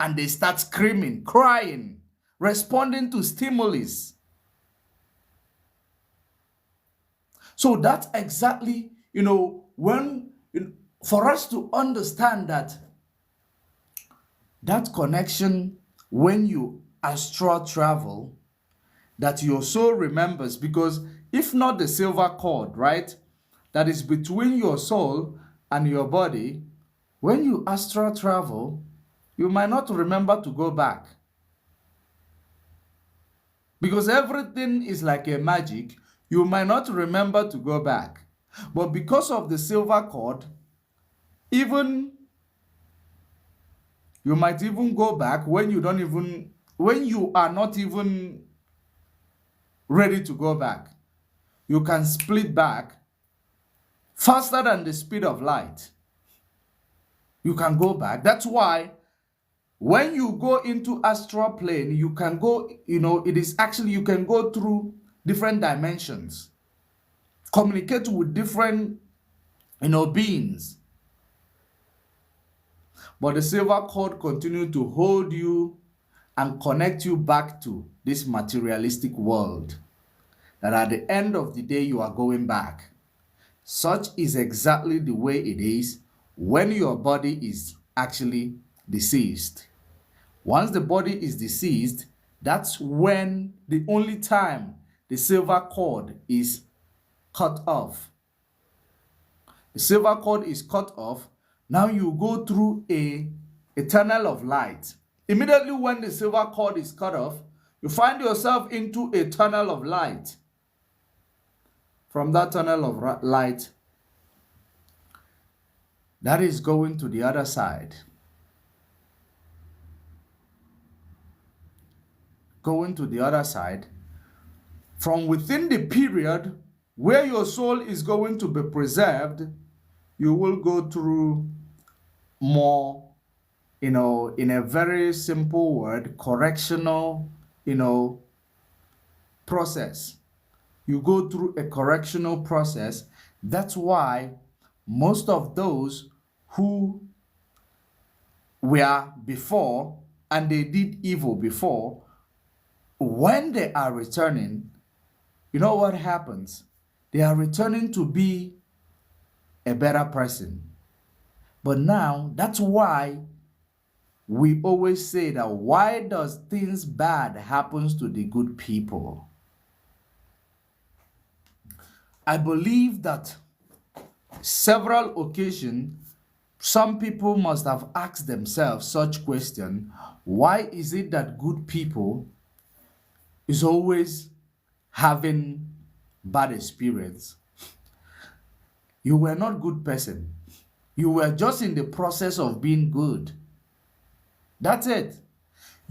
And they start screaming, crying, responding to stimulus. So that's exactly, for us to understand that connection when you astral travel, that your soul remembers, because if not the silver cord, right, that is between your soul and your body, when you astral travel, you might not remember to go back. Because everything is like a magic, you might not remember to go back. But because of the silver cord, even you might even go back when you are not even ready to go back. You can split back faster than the speed of light. You can go back. That's why when you go into astral plane, you can go, it is actually, you can go through different dimensions, communicate with different, beings. But the silver cord continues to hold you and connect you back to this materialistic world, that at the end of the day, you are going back. Such is exactly the way it is when your body is actually deceased. Once the body is deceased, that's when the only time the silver cord is cut off. The silver cord is cut off. Now you go through a tunnel of light. Immediately when the silver cord is cut off, you find yourself into a tunnel of light. From that tunnel of light, that is going to the other side. Going to the other side, from within the period where your soul is going to be preserved, you will go through more, in a very simple word, correctional, process. You go through a correctional process. That's why most of those who were before and they did evil before, when they are returning, you know what happens? They are returning to be a better person. But now, that's why we always say that, why does things bad happens to the good people? I believe that several occasions, some people must have asked themselves such question: why is it that good people is always having bad experience? You were not good person. You were just in the process of being good. That's it.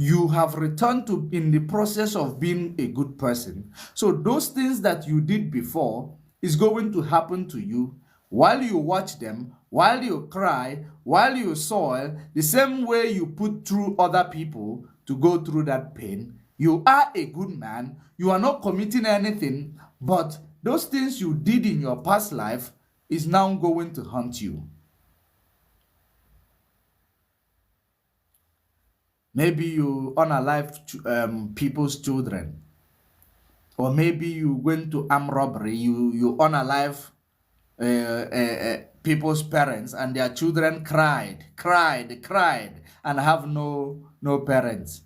You have returned to in the process of being a good person. So those things that you did before is going to happen to you while you watch them, while you cry, while you soil, the same way you put through other people to go through that pain. You are a good man. You are not committing anything, but those things you did in your past life is now going to haunt you. Maybe you unalive people's children, or maybe you went to armed robbery. You unalive people's parents, and their children cried, and have no parents.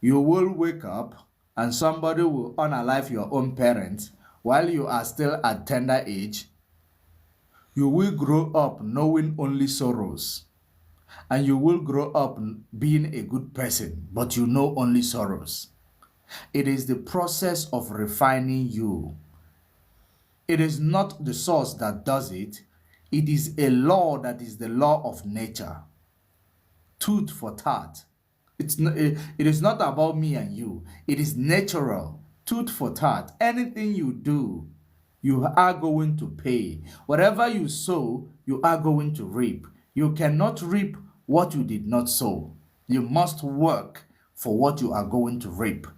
You will wake up, and somebody will unalive your own parents while you are still at tender age. You will grow up knowing only sorrows. And you will grow up being a good person, but you know only sorrows. It is the process of refining you. It is not the source that does it. It is a law that is the law of nature. Tooth for tat. It is not about me and you. It is natural. Tooth for tat. Anything you do, you are going to pay. Whatever you sow, you are going to reap. You cannot reap what you did not sow. You must work for what you are going to reap.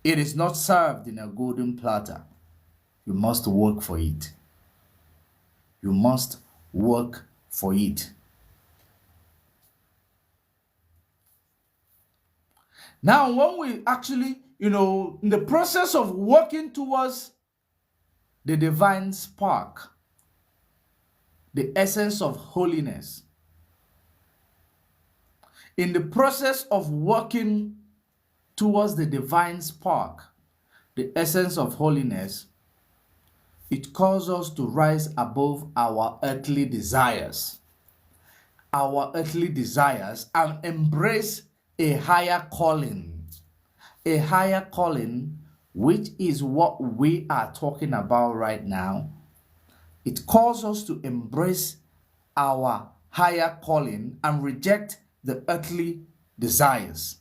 It is not served in a golden platter. You must work for it. You must work for it. Now, when we actually, in the process of working towards the divine spark, the essence of holiness, in the process of working towards the divine spark, the essence of holiness, it calls us to rise above our earthly desires. Our earthly desires, and embrace a higher calling. A higher calling, which is what we are talking about right now. It calls us to embrace our higher calling and reject the earthly desires,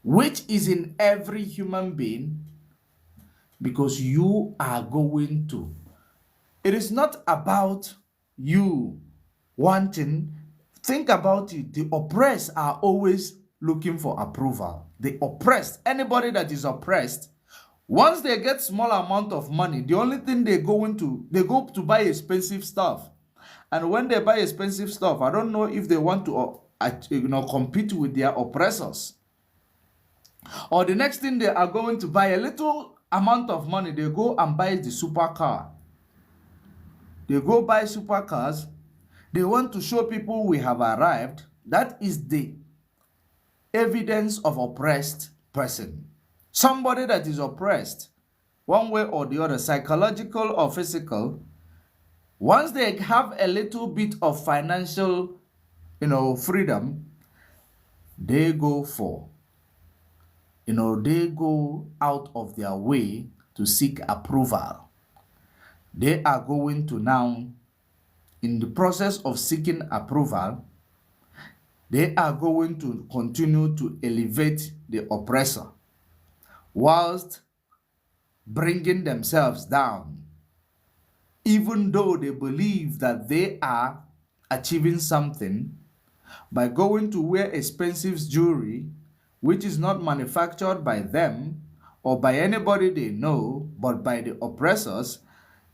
which is in every human being, because you are going to. It is not about you wanting. Think about it. The oppressed are always looking for approval. The oppressed, anybody that is oppressed, once they get small amount of money, the only thing they go to buy expensive stuff. And when they buy expensive stuff, I don't know if they want to compete with their oppressors. Or the next thing, they are going to buy a little amount of money, they go and buy the supercar. They go buy supercars. They want to show people we have arrived. That is the evidence of oppressed person. Somebody that is oppressed, one way or the other, psychological or physical, once they have a little bit of financial, freedom, they go they go out of their way to seek approval. They are going to now, in the process of seeking approval, they are going to continue to elevate the oppressor whilst bringing themselves down, even though they believe that they are achieving something by going to wear expensive jewelry, which is not manufactured by them or by anybody they know, but by the oppressors.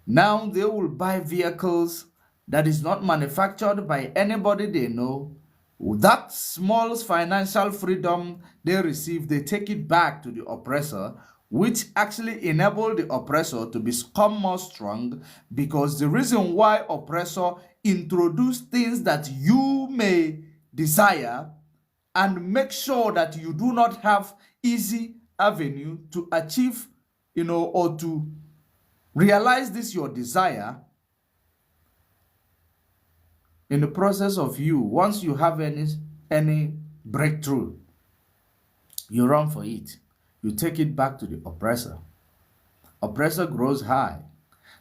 Now they will buy vehicles that is not manufactured by anybody they know. That small financial freedom they receive, they take it back to the oppressor, which actually enable the oppressor to become more strong, because the reason why oppressor introduce things that you may desire and make sure that you do not have easy avenue to achieve, or to realize this your desire. In the process of you, once you have any breakthrough, you run for it. You take it back to the oppressor. Oppressor grows high.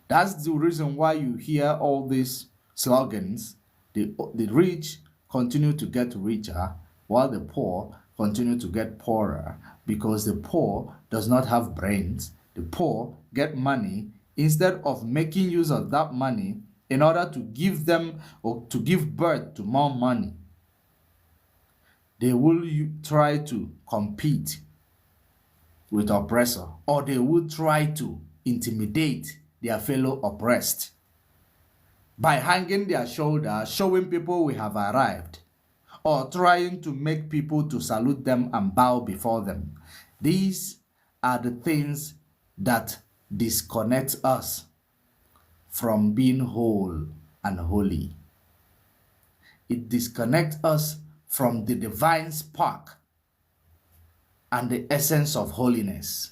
That's the reason why you hear all these slogans. The rich continue to get richer, while the poor continue to get poorer because the poor does not have brains. The poor get money instead of making use of that money in order to give them or to give birth to more money. They will try to compete with oppressor, or they will try to intimidate their fellow oppressed by hanging their shoulder, showing people we have arrived, or trying to make people to salute them and bow before them. These are the things that disconnect us from being whole and holy. It disconnects us from the divine spark and the essence of holiness.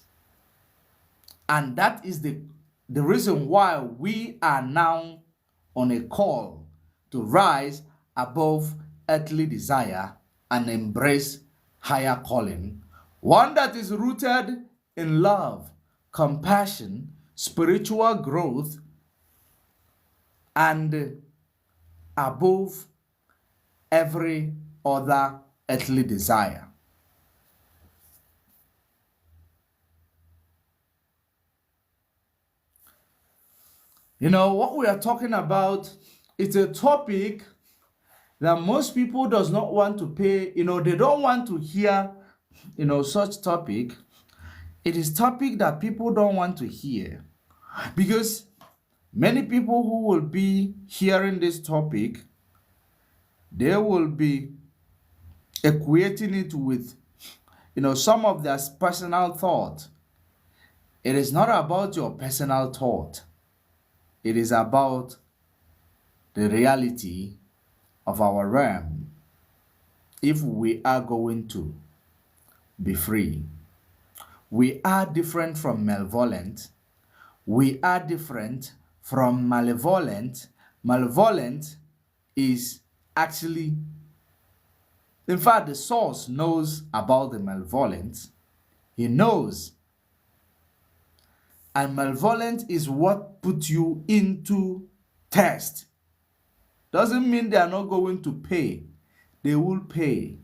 And that is the reason why we are now on a call to rise above earthly desire and embrace higher calling, one that is rooted in love, compassion, spiritual growth, and above every other earthly desire. You know, what we are talking about, it's a topic that most people does not want to pay, they don't want to hear, such topic. It is topic that people don't want to hear because many people who will be hearing this topic, they will be equating it with, some of their personal thought. It is not about your personal thought. It is about the reality of our realm if we are going to be free. We are different from malevolent. We are different from malevolent. Malevolent is actually, in fact, the source knows about the malevolent. He knows. And malevolent is what put you into test. Doesn't mean they are not going to pay. They will pay.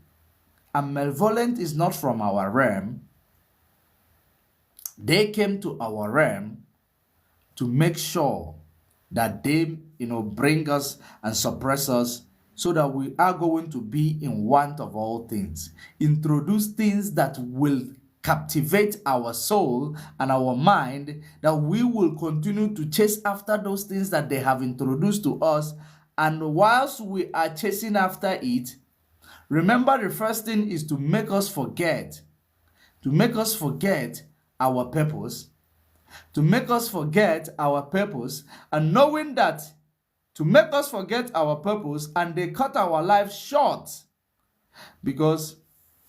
And malevolent is not from our realm. They came to our realm to make sure that they, bring us and suppress us so that we are going to be in want of all things. Introduce things that will captivate our soul and our mind, that we will continue to chase after those things that they have introduced to us. And whilst we are chasing after it, remember the first thing is to make us forget our purpose, and knowing that to make us forget our purpose, and they cut our life short, because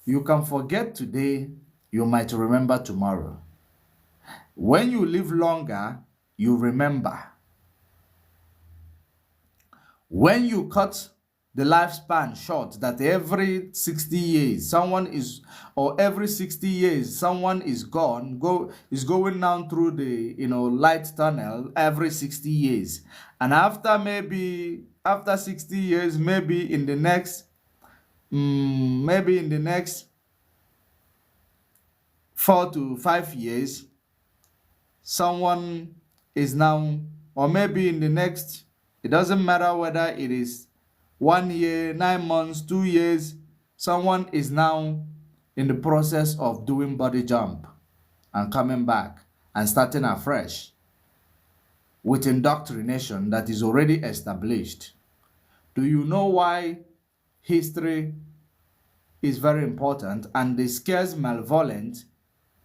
you can forget today, you might remember tomorrow. When you live longer, you remember. When you cut the lifespan short, that every 60 years every 60 years someone is going down through the light tunnel every 60 years, and after 60 years, maybe in the next 4 to 5 years, someone is now, or maybe in the next, it doesn't matter whether it is 1 year, 9 months, 2 years, someone is now in the process of doing body jump and coming back and starting afresh with indoctrination that is already established. Do you know why history is very important and it scares malevolent?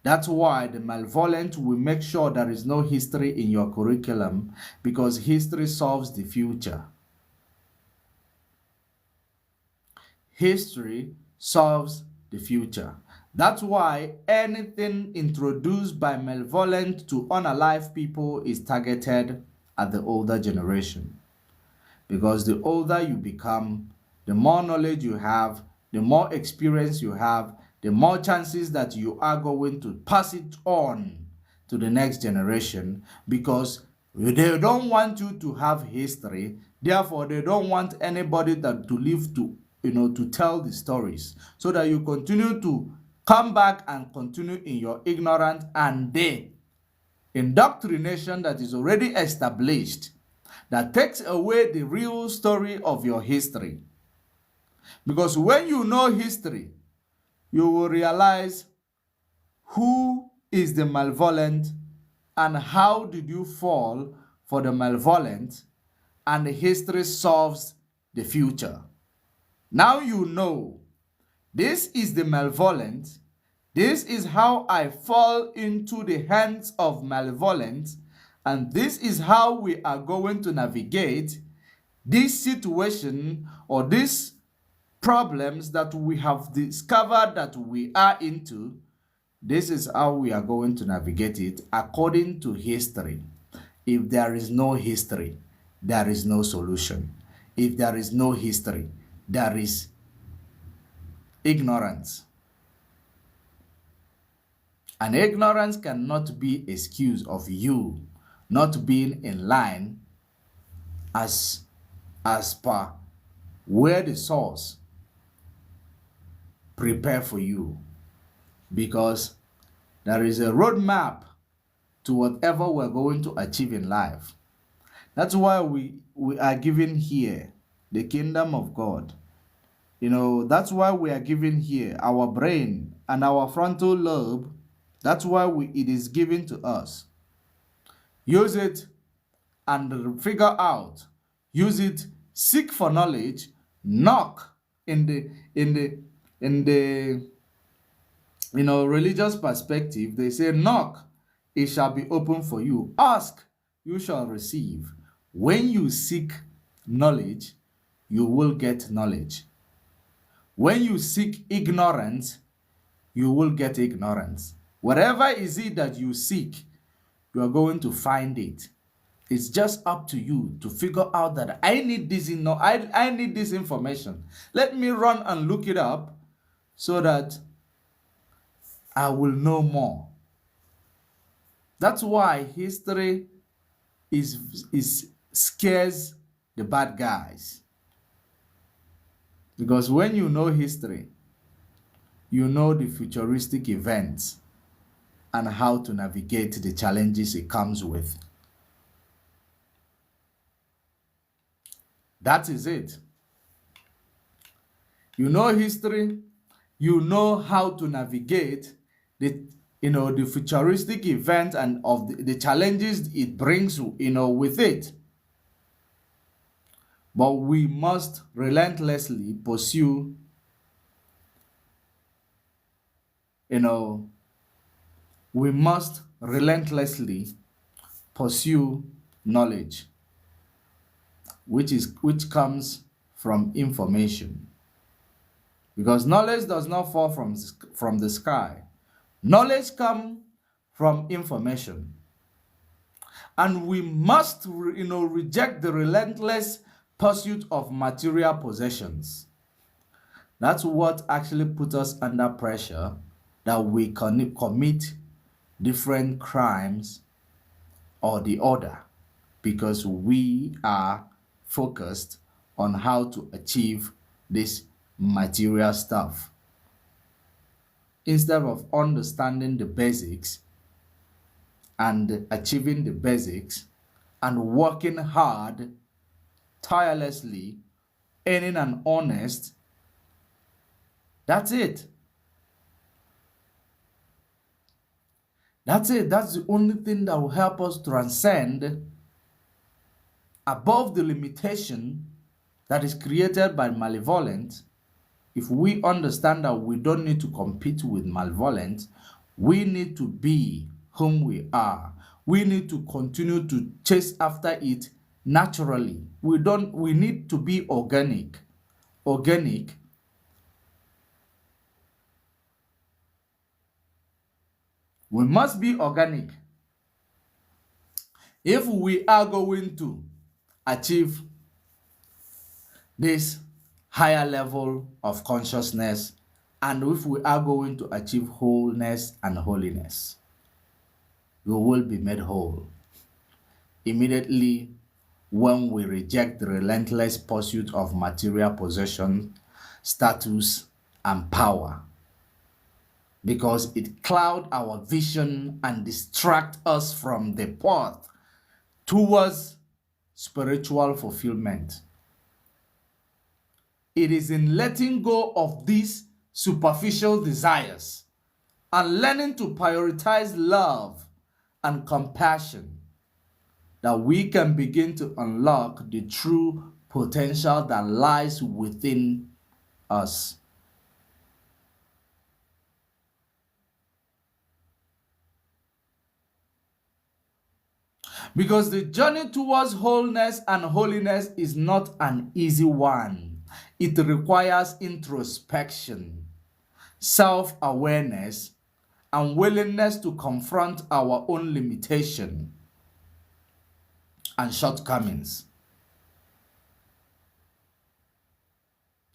That's why the malevolent will make sure there is no history in your curriculum, because history solves the future. History solves the future. That's why anything introduced by malevolent to unalive people is targeted at the older generation. Because the older you become, the more knowledge you have, the more experience you have, the more chances that you are going to pass it on to the next generation, because they don't want you to have history. Therefore, they don't want anybody to live to to tell the stories, so that you continue to come back and continue in your ignorance and the indoctrination that is already established, that takes away the real story of your history. Because when you know history, you will realize who is the malevolent and how did you fall for the malevolent, and history solves the future. Now you know this is the malevolent. This is how I fall into the hands of malevolent, and this is how we are going to navigate this situation or these problems that we have discovered that we are into. This is how we are going to navigate it according to history. If there is no history, there is no solution. If there is no history, there is ignorance. And ignorance cannot be excuse of you not being in line as per where the source prepare for you, because there is a roadmap to whatever we're going to achieve in life. That's why we are given here the kingdom of God. That's why we are given here our brain and our frontal lobe. That's why it is given to us. Use it and figure out. Use it, seek for knowledge, knock in the religious perspective. They say, knock, it shall be open for you. Ask, you shall receive. When you seek knowledge, you will get knowledge. When you seek ignorance, you will get ignorance. Whatever is it that you seek, you are going to find it. It's just up to you to figure out that I need this I need this information. Let me run and look it up so that I will know more. That's why history is scares the bad guys. Because when you know history, you know the futuristic events and how to navigate the challenges it comes with. That is it. You know history, you know how to navigate the futuristic event and of the challenges it brings with it. But we must relentlessly pursue we must relentlessly pursue knowledge, which comes from information. Because knowledge does not fall from the sky. Knowledge comes from information. And we must reject the relentless pursuit of material possessions. That's what actually puts us under pressure, that we can commit different crimes or the other, because we are focused on how to achieve this material stuff, instead of understanding the basics and achieving the basics and working hard, tirelessly, earning an honest. That's it. That's it. That's the only thing that will help us transcend above the limitation that is created by malevolent. If we understand that we don't need to compete with malevolent, we need to be whom we are. We need to continue to chase after it naturally. We need to be organic. Organic. We must be organic if we are going to achieve this higher level of consciousness, and if we are going to achieve wholeness and holiness. We will be made whole immediately when we reject the relentless pursuit of material possession status, and power, because it clouds our vision and distract us from the path towards spiritual fulfillment. It is in letting go of these superficial desires and learning to prioritize love and compassion that we can begin to unlock the true potential that lies within us. Because the journey towards wholeness and holiness is not an easy one. It requires introspection, self-awareness, and willingness to confront our own limitation and shortcomings.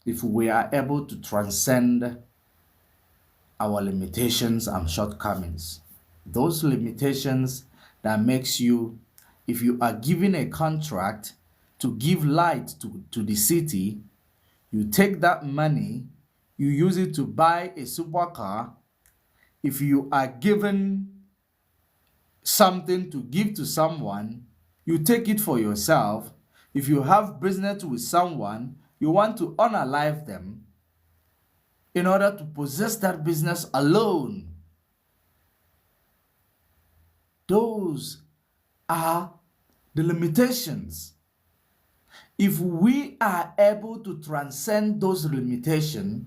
If we are able to transcend our limitations and shortcomings, those limitations that makes you, if you are given a contract to give light to the city, you take that money, you use it to buy a supercar. If you are given something to give to someone, you take it for yourself. If you have business with someone, you want to unalive them in order to possess that business alone. Those are the limitations. If we are able to transcend those limitations,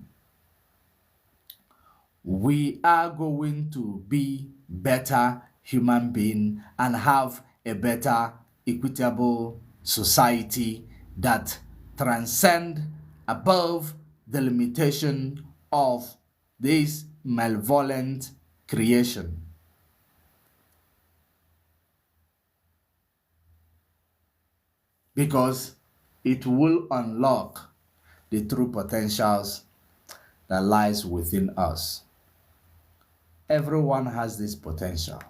we are going to be better human beings and have a better equitable society that transcend above the limitation of this malevolent creation. Because it will unlock the true potentials that lies within us. Everyone has this potential.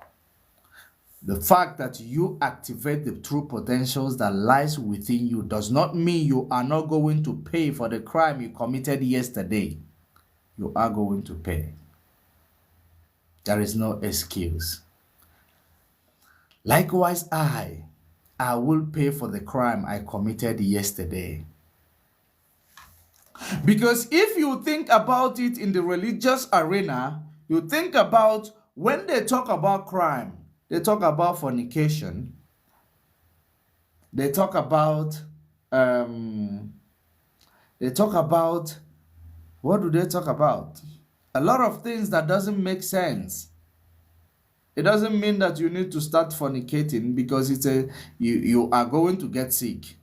The fact that you activate the true potentials that lies within you does not mean you are not going to pay for the crime you committed yesterday. You are going to pay. There is no excuse. Likewise, I will pay for the crime I committed yesterday. Because if you think about it in the religious arena, you think about when they talk about crime, they talk about fornication, they talk about what do they talk about? A lot of things that doesn't make sense. It doesn't mean that you need to start fornicating because you are going to get sick.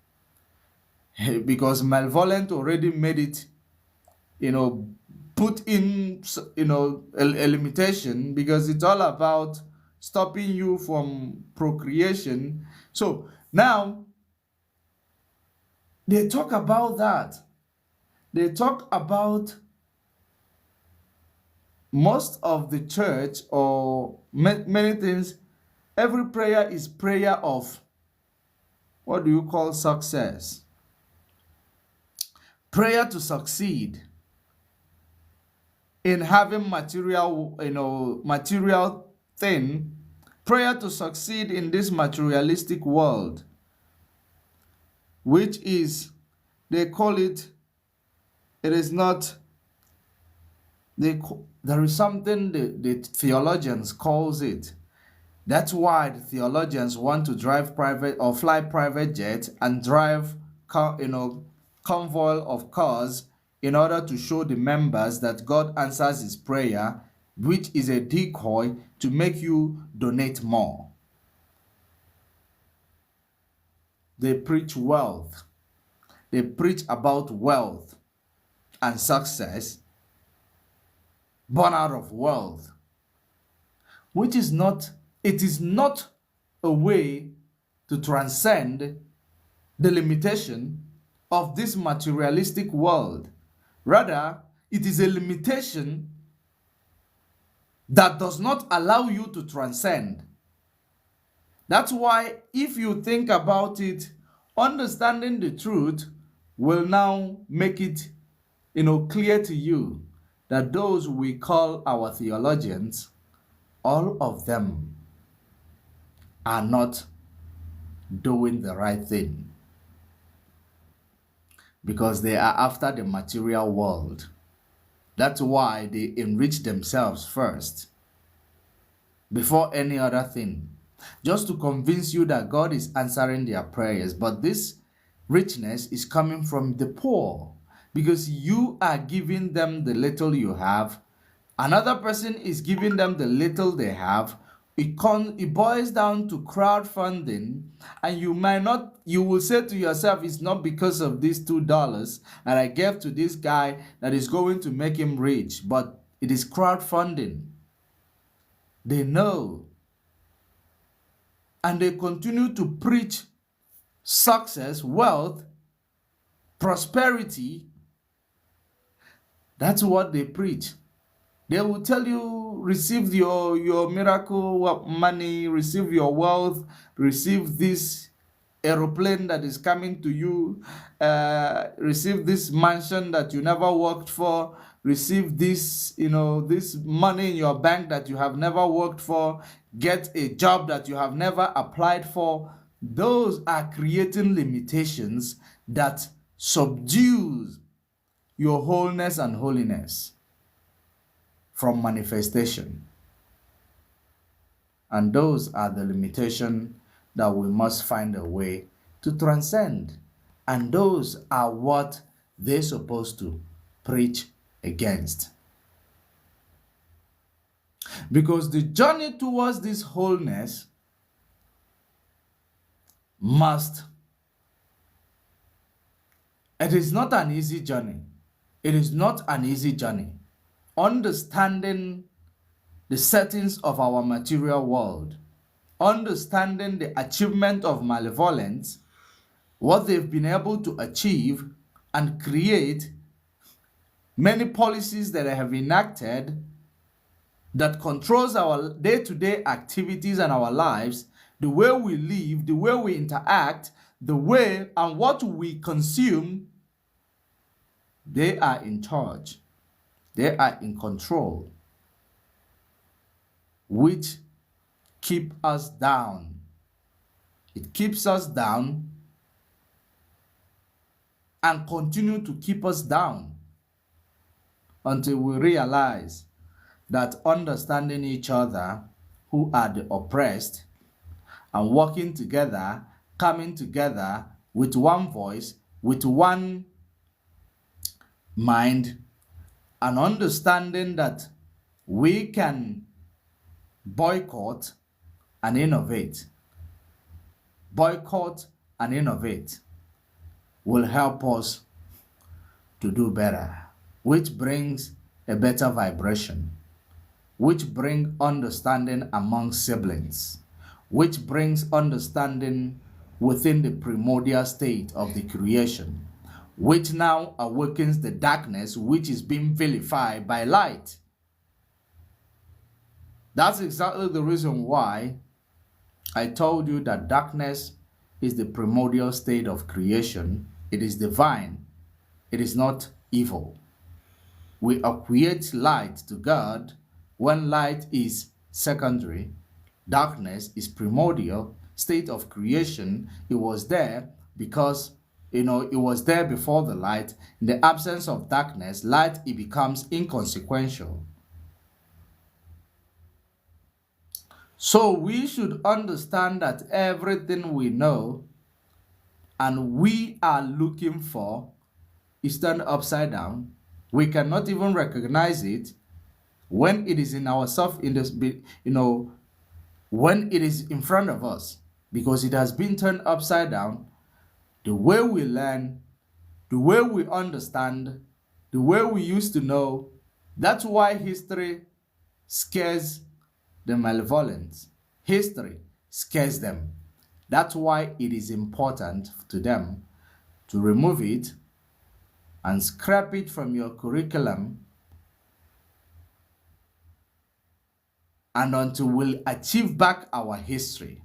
Because malevolent already made it, put in, a limitation, because it's all about stopping you from procreation. So now they talk about that. They talk about most of the church or many things. Every prayer is prayer of, what do you call success? Prayer to succeed in having material thing. Prayer to succeed in this materialistic world, which is, they call it, it is not, there is something the theologians calls it. That's why the theologians want to drive private or fly private jets and drive convoy of cars in order to show the members that God answers his prayer, which is a decoy to make you donate more. They preach wealth. They preach about wealth and success born out of wealth, which is not, it is not a way to transcend the limitation of this materialistic world. Rather, it is a limitation that does not allow you to transcend. That's why, if you think about it, understanding the truth will now make it clear to you that those we call our theologians, all of them are not doing the right thing because they are after the material world. That's why they enrich themselves first before any other thing, just to convince you that God is answering their prayers. But this richness is coming from the poor because you are giving them the little you have. Another person is giving them the little they have. It boils down to crowdfunding, and you will say to yourself, it's not because of these $2 that I gave to this guy that is going to make him rich, but it is crowdfunding. They know, and they continue to preach success, wealth, prosperity. That's what they preach. They will tell you, receive your miracle money, receive your wealth, receive this aeroplane that is coming to you, receive this mansion that you never worked for, receive this, this money in your bank that you have never worked for, get a job that you have never applied for. Those are creating limitations that subdues your wholeness and holiness from manifestation. And those are the limitations that we must find a way to transcend. And those are what they're supposed to preach against. Because the journey towards this wholeness it is not an easy journey. It is not an easy journey. Understanding the settings of our material world, understanding the achievement of malevolence, what they've been able to achieve and create, many policies that they have enacted that controls our day-to-day activities and our lives, the way we live, the way we interact, the way and what we consume. They are in charge. They are in control, which keep us down. It keeps us down and continue to keep us down until we realize that understanding each other, who are the oppressed, and working together, coming together with one voice, with one mind, and understanding that we can boycott and innovate. Boycott and innovate will help us to do better, which brings a better vibration, which brings understanding among siblings, which brings understanding within the primordial state of the creation, which now awakens the darkness which is being vilified by light. That's exactly the reason why I told you that darkness is the primordial state of creation. It is divine. It is not evil. We equate light to God when light is secondary. Darkness is primordial state of creation. It was there because it was there before the light. In the absence of darkness, light, it becomes inconsequential. So we should understand that everything we know and we are looking for is turned upside down. We cannot even recognize it when it is in ourselves, when it is in front of us, because it has been turned upside down. The way we learn, the way we understand, the way we used to know. That's why history scares the malevolent. History scares them. That's why it is important to them to remove it and scrap it from your curriculum, and until we achieve back our history,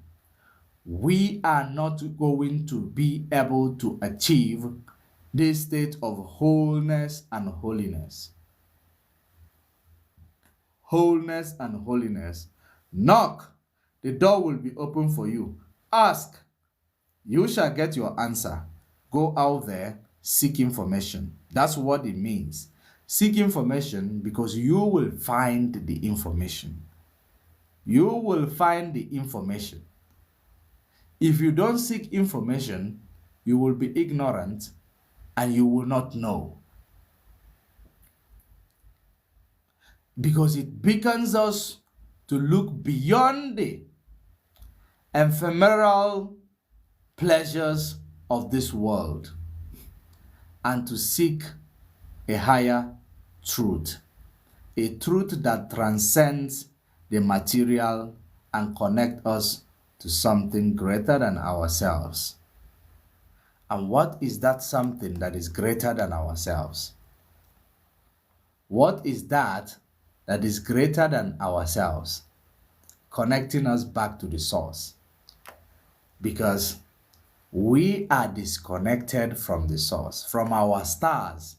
we are not going to be able to achieve this state of wholeness and holiness. Wholeness and holiness. Knock, the door will be open for you. Ask, you shall get your answer. Go out there, seek information. That's what it means. Seek information because you will find the information. You will find the information. If you don't seek information, you will be ignorant and you will not know. Because it beckons us to look beyond the ephemeral pleasures of this world and to seek a higher truth, a truth that transcends the material and connect us to something greater than ourselves. And what is that something that is greater than ourselves? What is that is greater than ourselves? Connecting us back to the source. Because we are disconnected from the source, from our stars.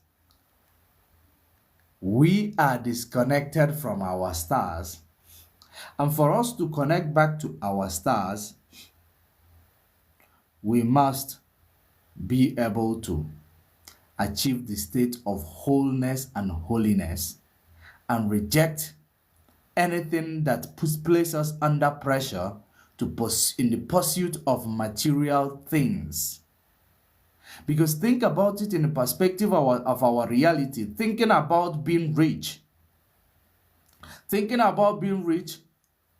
We are disconnected from our stars. And for us to connect back to our stars, we must be able to achieve the state of wholeness and holiness and reject anything that places us under pressure in the pursuit of material things. Because think about it in the perspective of our reality. Thinking about being rich. Thinking about being rich,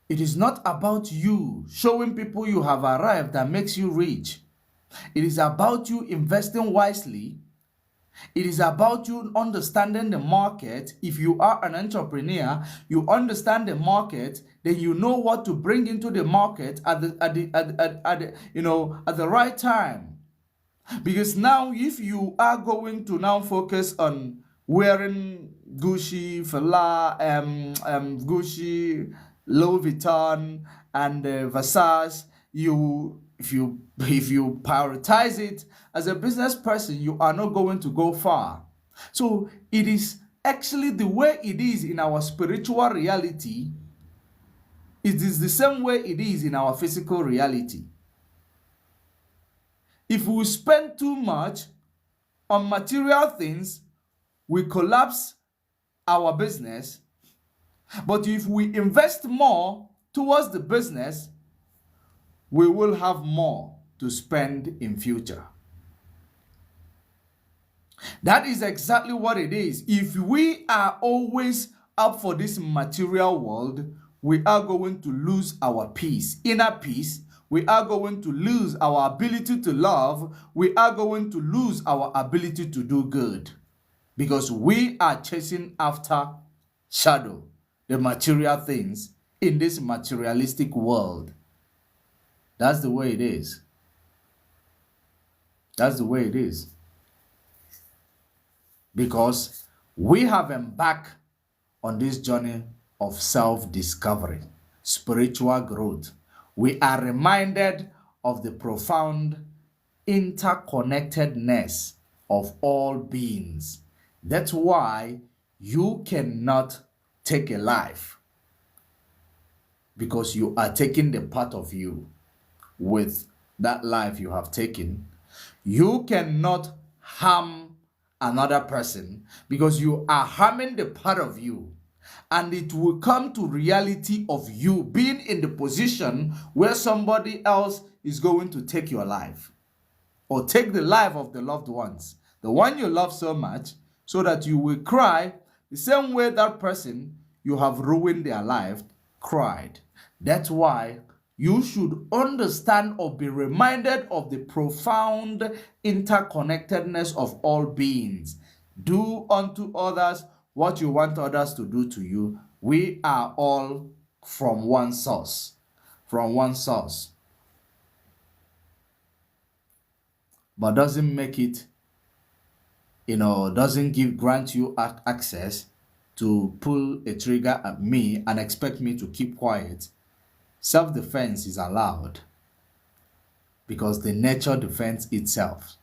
it is not about you showing people you have arrived that makes you rich. It is about you investing wisely. It is about you understanding the market. If you are an entrepreneur, you understand the market, then you know what to bring into the market at the right time. Because now, if you are going to now focus on wearing Gucci, Gucci, Louis Vuitton, and Versace, if you prioritize it as a business person, you are not going to go far. So it is actually the way it is in our spiritual reality. It is the same way it is in our physical reality. If we spend too much on material things, we collapse our business. But if we invest more towards the business, we will have more to spend in future. That is exactly what it is. If we are always up for this material world, we are going to lose our peace, inner peace. We are going to lose our ability to love. We are going to lose our ability to do good. Because we are chasing after shadow, the material things in this materialistic world. That's the way it is. That's the way it is. Because we have embarked on this journey of self-discovery, spiritual growth. We are reminded of the profound interconnectedness of all beings. That's why you cannot take a life, because you are taking the part of you with that life you have taken. You cannot harm another person because you are harming the part of you. And it will come to reality of you being in the position where somebody else is going to take your life or take the life of the loved ones, the one you love so much, so that you will cry the same way that person you have ruined their life cried. That's why you should understand or be reminded of the profound interconnectedness of all beings. Do unto others what you want others to do to you. We are all from one source. From one source. But doesn't make it, doesn't grant you access to pull a trigger at me and expect me to keep quiet. Self-defense is allowed because the nature defends itself.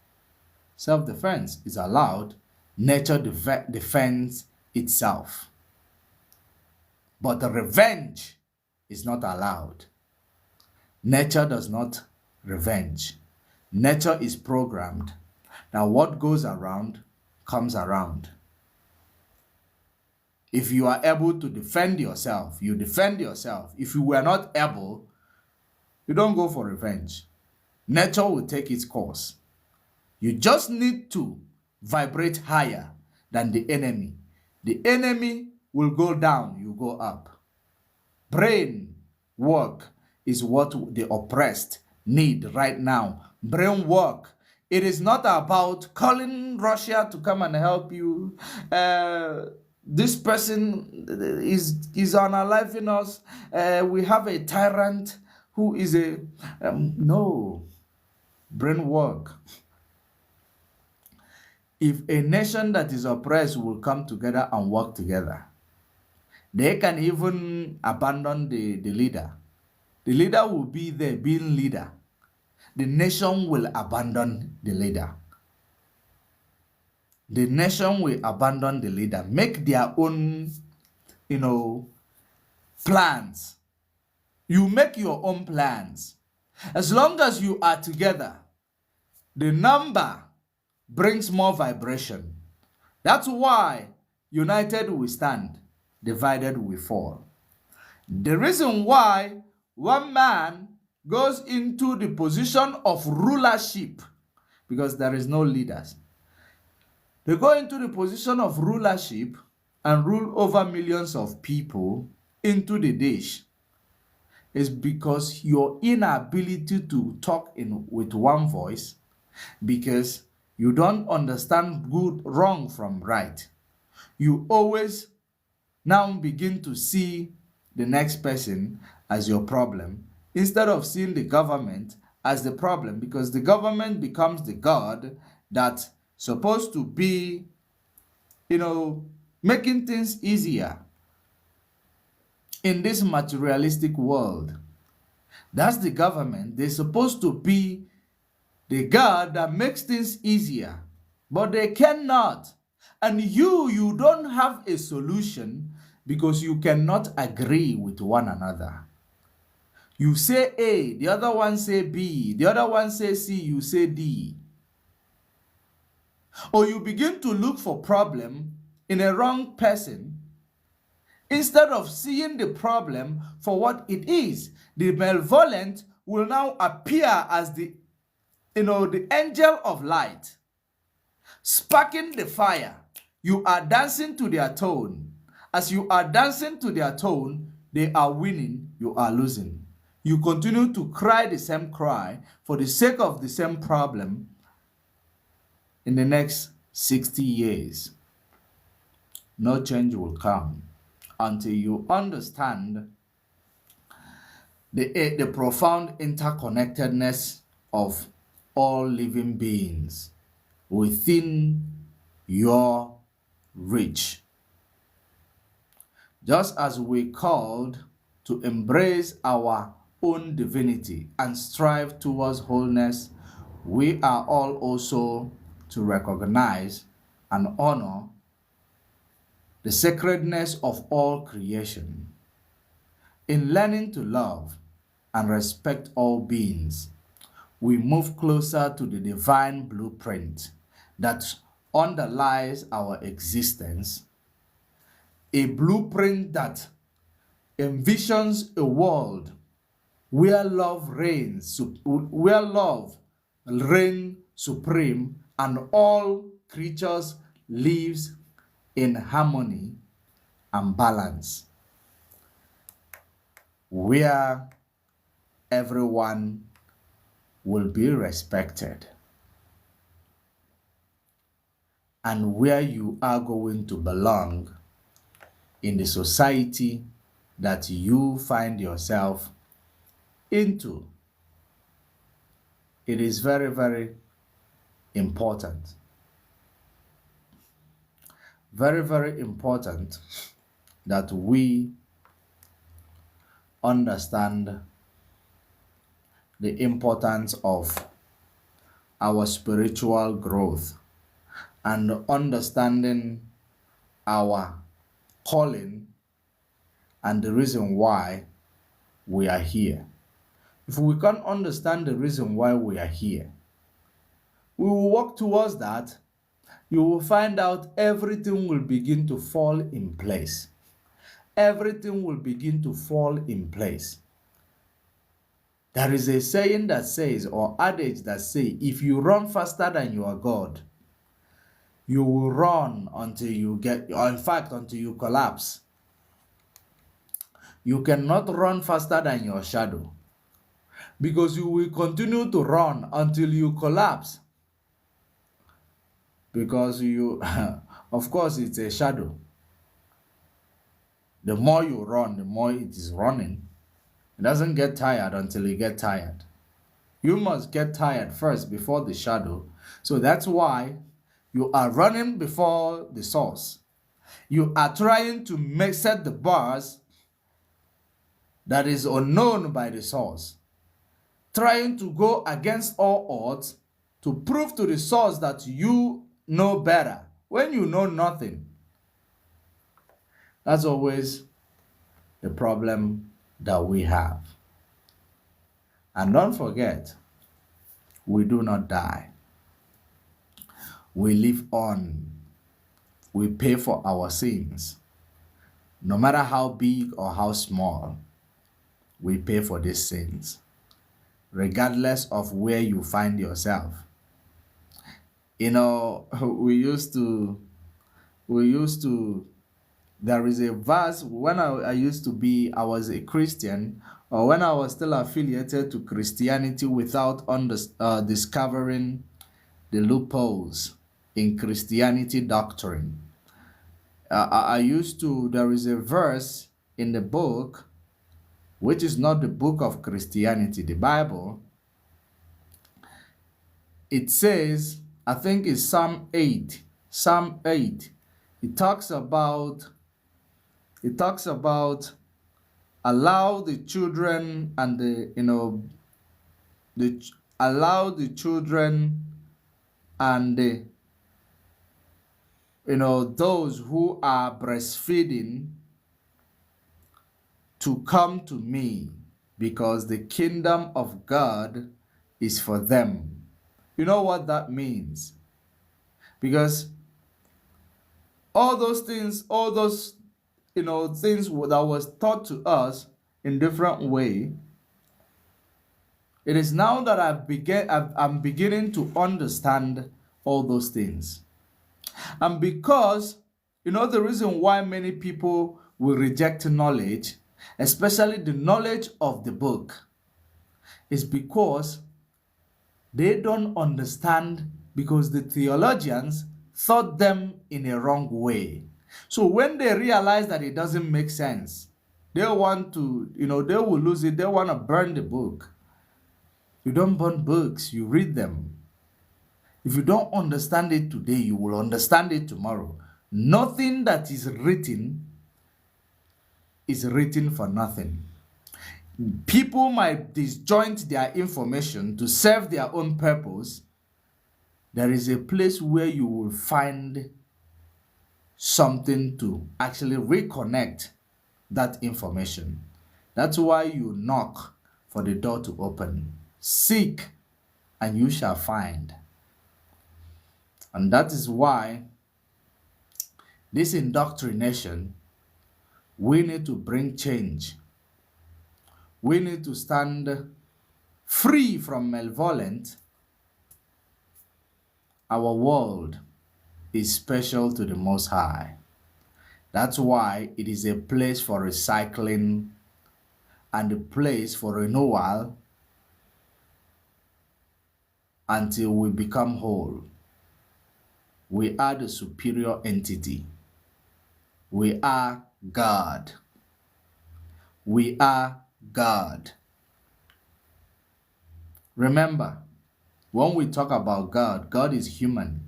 Self-defense is allowed. Nature defends itself. But the revenge is not allowed. Nature does not revenge. Nature is programmed. Now what goes around comes around. If you are able to defend yourself, you defend yourself. If you were not able, you don't go for revenge. Nature will take its course. You just need to vibrate higher than the enemy. The enemy will go down, you go up. Brain work is what the oppressed need right now. Brain work. It is not about calling Russia to come and help you. This person is unaliving us. We have a tyrant who is a... no. Brain work. If a nation that is oppressed will come together and work together, they can even abandon the leader. The leader will be there being leader. The nation will abandon the leader. The nation will abandon the leader, make their own, plans. You make your own plans. As long as you are together, the number brings more vibration. That's why united we stand, divided we fall. The reason why one man goes into the position of rulership, because there is no leaders. They go into the position of rulership and rule over millions of people into the dish, is because your inability to talk with one voice, because you don't understand wrong from right. You always now begin to see the next person as your problem instead of seeing the government as the problem, because the government becomes the God that's supposed to be, making things easier in this materialistic world. That's the government. They're supposed to be the God that makes things easier, but they cannot. And you don't have a solution because you cannot agree with one another. You say A, the other one say B, the other one say C, you say D. Or you begin to look for problem in a wrong person instead of seeing the problem for what it is. The malevolent will now appear as the angel of light, sparking the fire. You are dancing to their tone. As you are dancing to their tone, they are winning, you are losing. You continue to cry the same cry for the sake of the same problem in the next 60 years. No change will come until you understand the profound interconnectedness of all living beings within your reach. Just as we called to embrace our own divinity and strive towards wholeness, we are all also to recognize and honor the sacredness of all creation. In learning to love and respect all beings, we move closer to the divine blueprint that underlies our existence, a blueprint that envisions a world where love reigns supreme and all creatures lives in harmony and balance, where everyone will be respected, and where you are going to belong in the society that you find yourself into. It is very, very important. Very, very important that we understand the importance of our spiritual growth and understanding our calling and the reason why we are here. If we can't understand the reason why we are here, we will work towards that. You will find out everything will begin to fall in place. Everything will begin to fall in place. There is a saying that says, or adage that says, if you run faster than your God, you will run until you get, or in fact, until you collapse. You cannot run faster than your shadow, because you will continue to run until you collapse. Because you, of course, it's a shadow. The more you run, the more it is running. It doesn't get tired until you get tired. You must get tired first before the shadow. So that's why you are running before the source. You are trying to set the bars that is unknown by the source. Trying to go against all odds to prove to the source that you know better when you know nothing. That's always the problem that we have. And don't forget, we do not die. We live on. We pay for our sins. No matter how big or how small, we pay for these sins, regardless of where you find yourself. You know, there is a verse when I was a Christian, or when I was still affiliated to Christianity without discovering the loopholes in Christianity doctrine. There is a verse in the book, which is not the book of Christianity, the Bible. It says, I think it's Psalm 8. Psalm 8. It talks about allow the children and allow the children and those who are breastfeeding to come to me, because the kingdom of God is for them. You know what that means? Because all those things that was taught to us in different way, it is now that I'm beginning to understand all those things. And because, the reason why many people will reject knowledge, especially the knowledge of the book, is because they don't understand, because the theologians taught them in a wrong way. So when they realize that it doesn't make sense, they want to, they will lose it. They want to burn the book. You don't burn books, you read them. If you don't understand it today, you will understand it tomorrow. Nothing that is written for nothing. People might disjoint their information to serve their own purpose. There is a place where you will find something to actually reconnect that information. That's why you knock for the door to open. Seek and you shall find. And that is why this indoctrination, we need to bring change. We need to stand free from malevolent. Our world is special to the Most High. That's why it is a place for recycling and a place for renewal until we become whole. We are the superior entity. We are God. We are God. Remember, when we talk about God, God is human.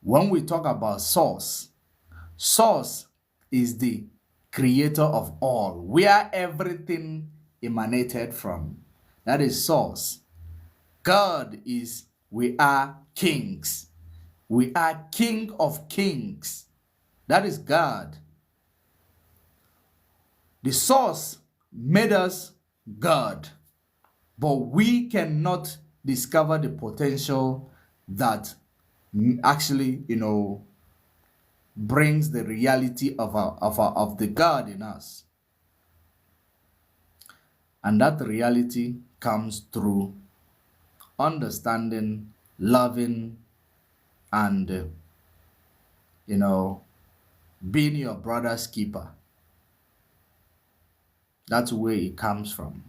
When we talk about source, source is the creator of all, where everything emanated from. That is source. God is, we are kings. We are King of Kings. That is God. The source made us God, but we cannot discover the potential that actually, brings the reality of the God in us. And that reality comes through understanding, loving, and being your brother's keeper. That's where it comes from.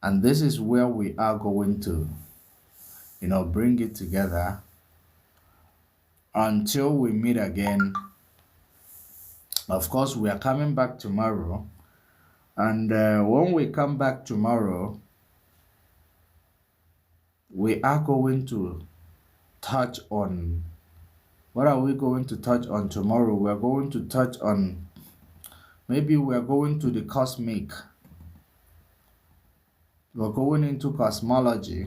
And this is where we are going to, bring it together until we meet again. Of course, we are coming back tomorrow. And when we come back tomorrow, we are going to touch on, what are we going to touch on tomorrow? We're going to touch on, maybe we're going to the cosmic. We're going into cosmology,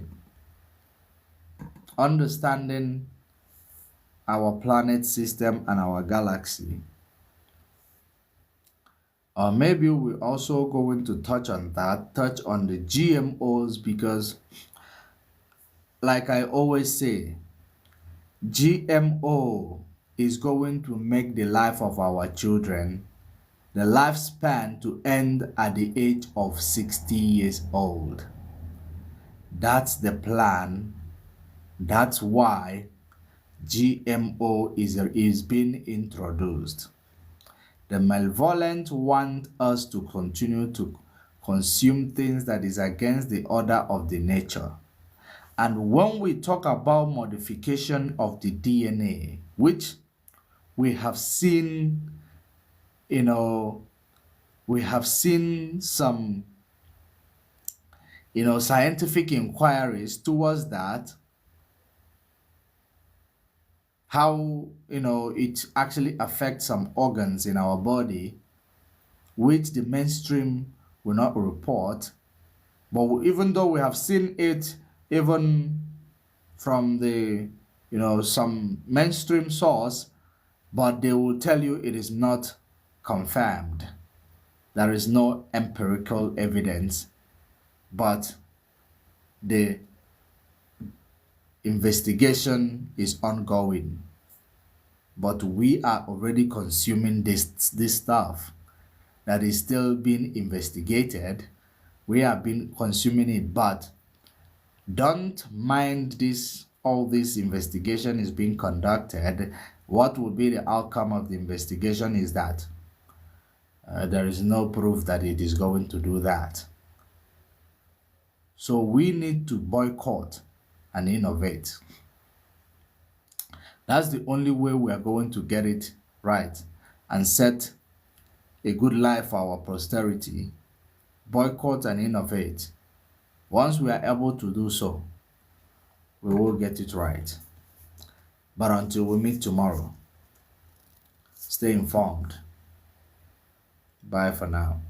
understanding our planet system and our galaxy. Or maybe we're also going to touch on the GMOs, because like I always say, GMO is going to make the life of our children, the lifespan, to end at the age of 60 years old. That's the plan. That's why GMO is being introduced. The malevolent want us to continue to consume things that is against the order of the nature. And when we talk about modification of the DNA, which we have seen, we have seen some, scientific inquiries towards that, how, it actually affects some organs in our body, which the mainstream will not report. But even though we have seen it, even from the, some mainstream source, but they will tell you it is not confirmed. There is no empirical evidence, but the investigation is ongoing. But we are already consuming this stuff that is still being investigated. We have been consuming it, but don't mind this. All this investigation is being conducted. What will be the outcome of the investigation is that there is no proof that it is going to do that. So we need to boycott and innovate. That's the only way we are going to get it right and set a good life for our posterity. Boycott and innovate. Once we are able to do so, we will get it right. But until we meet tomorrow, stay informed. Bye for now.